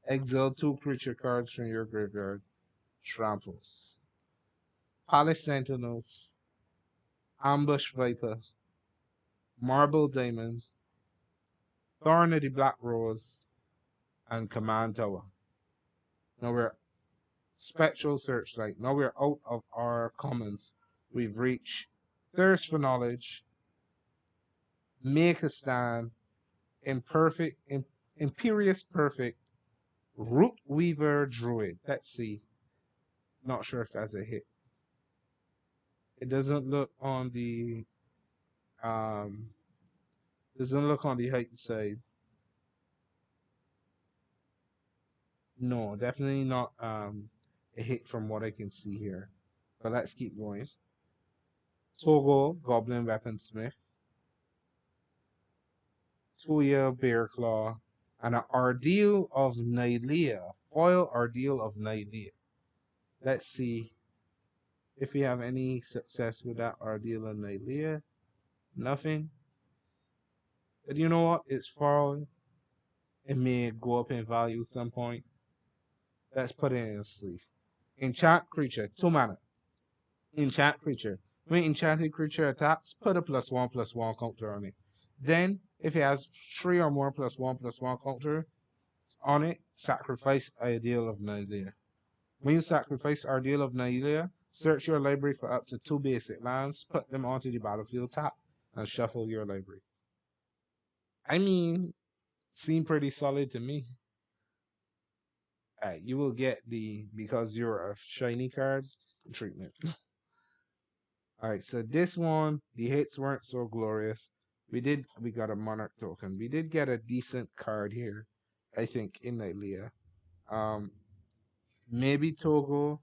A: exile 2 creature cards from your graveyard, trample. Palace Sentinels, Ambush Viper, Marble Diamond, Thorn of the Black Rose, and Command Tower. Now we're Spectral Searchlight. Now we're out of our commons. We've reached Thirst for Knowledge, Make a Stand, Imperfect, Imperious Perfect, Root Weaver Druid. Let's see. Not sure if that's a hit. It um doesn't look on the height side. No, definitely not a hit from what I can see here. But let's keep going. Togo, Goblin Weaponsmith, Tuya, Bear Claw, and an Ordeal of Nylea, foil Ordeal of Nylea. Let's see if we have any success with that Ordeal of Nylea. Nothing. But you know what? It's foil. It may go up in value some point. Let's put it in a sleeve. Enchant creature, 2 mana. Enchant creature. When enchanted creature attacks, put a +1/+1 counter on it. Then, if it has 3 or more +1/+1 counter on it, sacrifice Ideal of Nylea. When you sacrifice Ideal of Nylea, search your library for up to 2 basic lands, put them onto the battlefield tap, and shuffle your library. I mean, seem pretty solid to me. You will get the because you're a shiny card treatment. All right, so this one, the hits weren't so glorious. We got a Monarch token. We did get a decent card here, I think, in Nylea. Um, maybe Togo,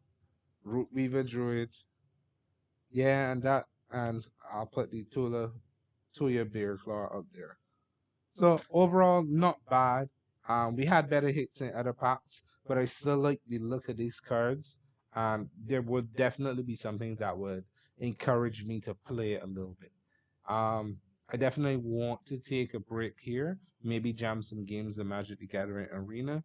A: Root Weaver Druid. Yeah, and I'll put the Tuya Bear Claw up there. So overall, not bad. We had better hits in other packs, but I still like the look of these cards. There would definitely be something that would encourage me to play a little bit. I definitely want to take a break here, maybe jam some games in Magic the Gathering Arena.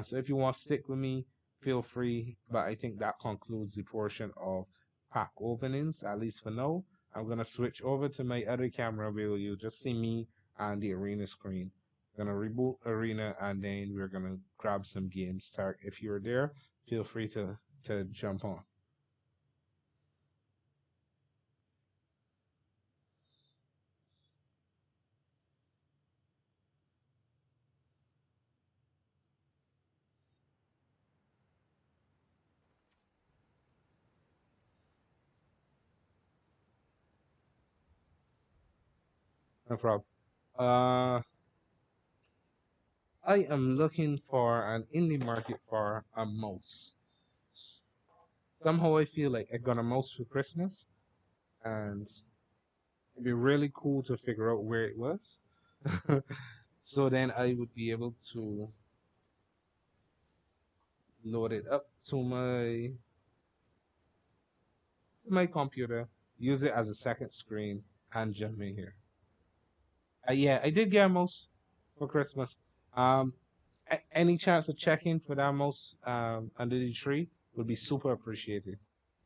A: So if you want to stick with me, feel free. But I think that concludes the portion of pack openings, at least for now. I'm gonna switch over to my other camera where you'll just see me and the arena screen. Gonna reboot arena and then we're gonna grab some games. Start if you're there, feel free to jump on. No problem. Uh, I am looking for an indie market for a mouse. Somehow I feel like I got a mouse for Christmas, and it'd be really cool to figure out where it was. So then I would be able to load it up to my computer, use it as a second screen, and jump in here. Yeah, I did get a mouse for Christmas. Um, any chance of checking for that mouse under the tree would be super appreciated.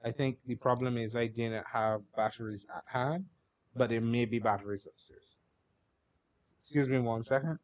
A: I think the problem is I didn't have batteries at hand, but there may be batteries upstairs. Excuse me 1 second.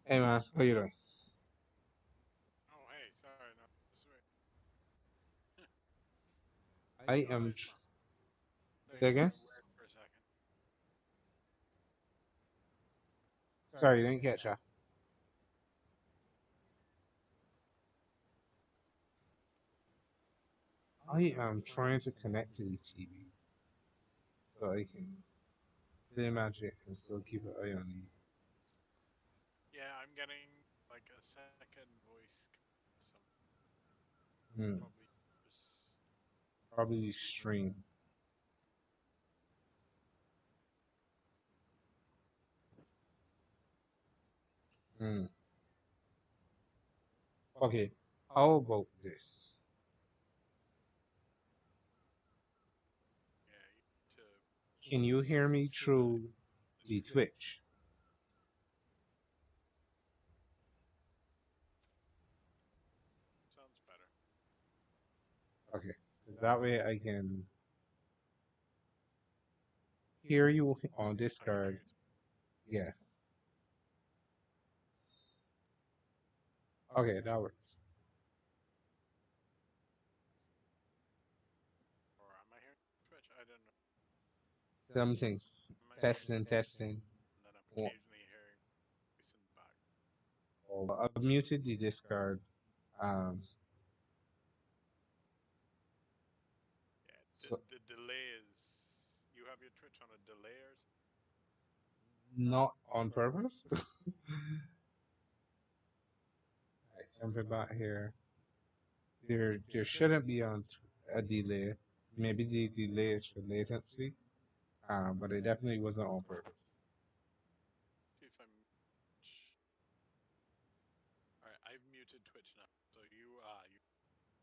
A: Hey man, how you doing?
B: Oh, hey, sorry, no, just wait.
A: I
B: The
A: am.
B: noise,
A: Say
B: noise
A: again?
B: went weird for a second.
A: Sorry, didn't catch that. I am trying to connect to the TV so I can play Magic and still keep an eye on you.
B: Yeah, I'm getting like a second voice. Some
A: Hmm.
B: probably just
A: Probably stream. Hmm. Okay. How about this?
B: yeah. You need to
A: Can you hear me
B: select
A: through
B: the
A: the
B: stream.
A: Twitch?
B: Sounds better.
A: Okay. Because that way I can hear you on
B: I can hear
A: Discord.
B: you.
A: Yeah. Okay, that works.
B: Or am I hearing Twitch? I don't know.
A: Something.
B: Am I hearing
A: Testing, testing.
B: and then I'm
A: Oh,
B: occasionally hearing voice in the back.
A: I've muted the Discord. Um,
B: Yeah,
A: so
B: the delay is. You have your Twitch on a delay or
A: not on purpose. Right, jumping back here. There shouldn't be a delay. Maybe the delay is for latency, but it definitely wasn't on purpose.
B: see if I'm. All right, I've muted Twitch now. So you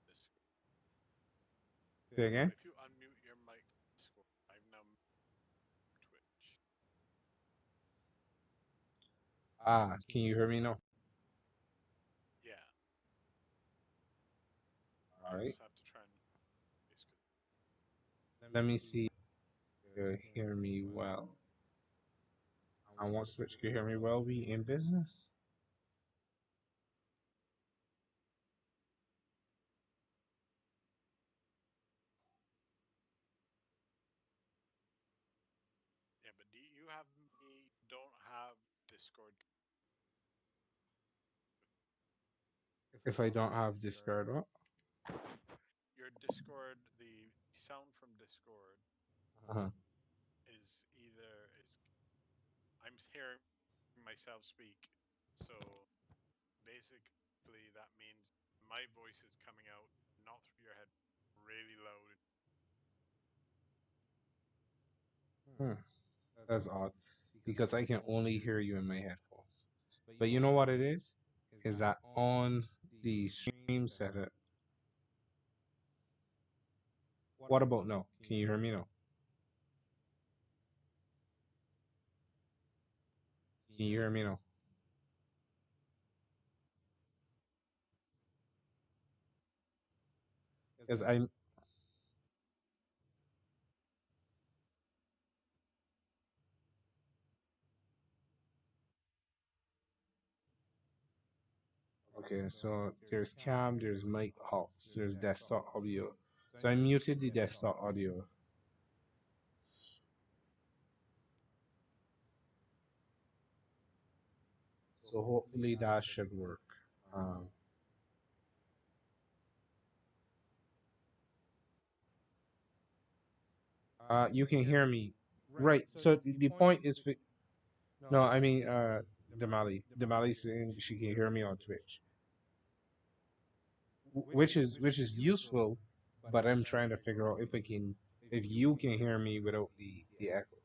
B: this.
A: Say
B: So
A: again?
B: if you unmute your mic, Discord, I've now Twitch.
A: Can you hear me now?
B: Yeah,
A: All
B: you
A: right.
B: just have to try and basically.
A: Let me see if you hear me well. I want Switch can hear me well. We in business.
B: Yeah, but do you have me? Don't have Discord.
A: If I don't have Discord, what?
B: Your Discord, the sound from Discord
A: Uh-huh.
B: is either is I'm hearing myself speak. So basically, that means my voice is coming out not through your head, really loud.
A: Hmm. That's odd because I can only hear you in my headphones. But you know what it is? Is that on the stream setup? What about now? Can you hear me now? Can you hear me now? Because I'm okay. So there's cam, there's mic hops, there's desktop audio. So I muted the desktop audio. So hopefully that should work. Um, you can hear me, right? So the point is, no, I mean, Damali saying she can hear me on Twitch, which is useful, but I'm trying to figure out if you can hear me without the echo.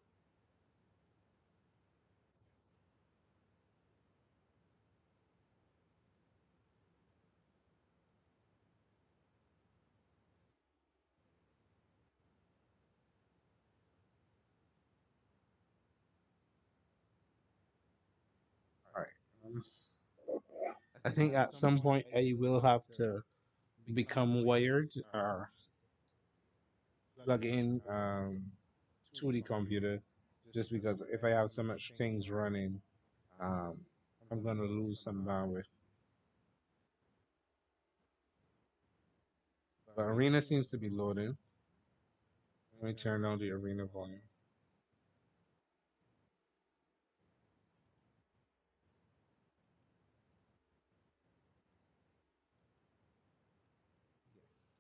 A: All right. I think at some point I will have to become wired or plug in to the computer, just because if I have so much things running, um, I'm gonna lose some bandwidth. But arena seems to be loading. Let me turn down the arena volume. Yes.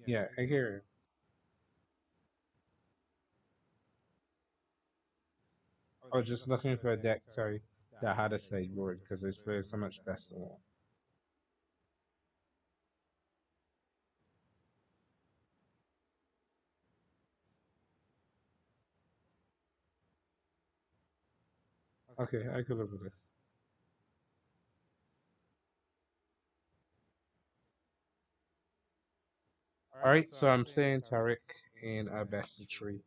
A: Yeah, I hear you. I was just looking for a deck, sorry, that had a sideboard because it's played so much best of all. Okay, I could live with this. Alright, so I'm playing Tariq in a best of three.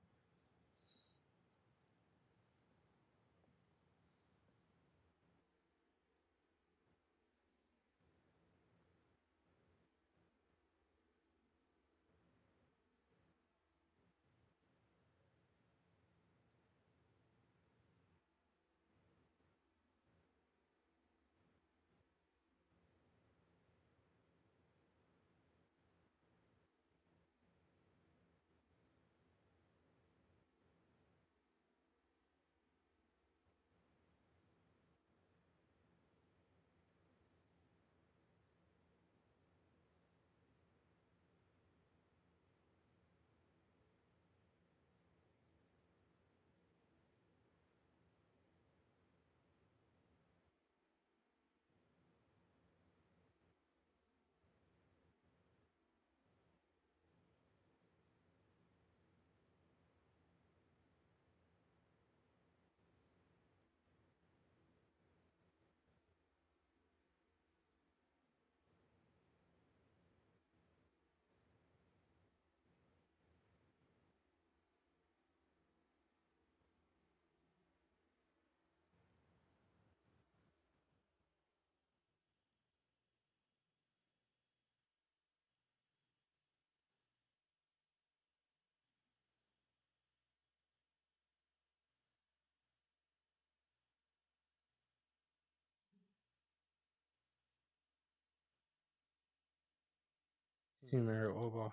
A: Team Air Obosh.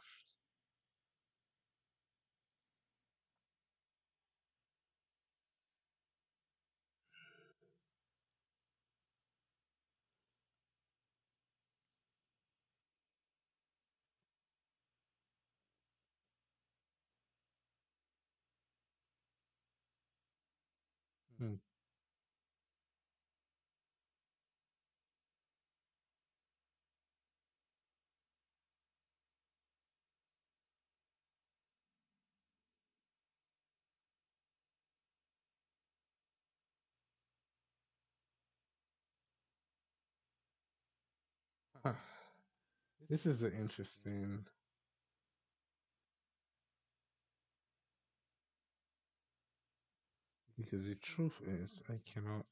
A: Hmm. Huh. This is an interesting because the truth is I cannot.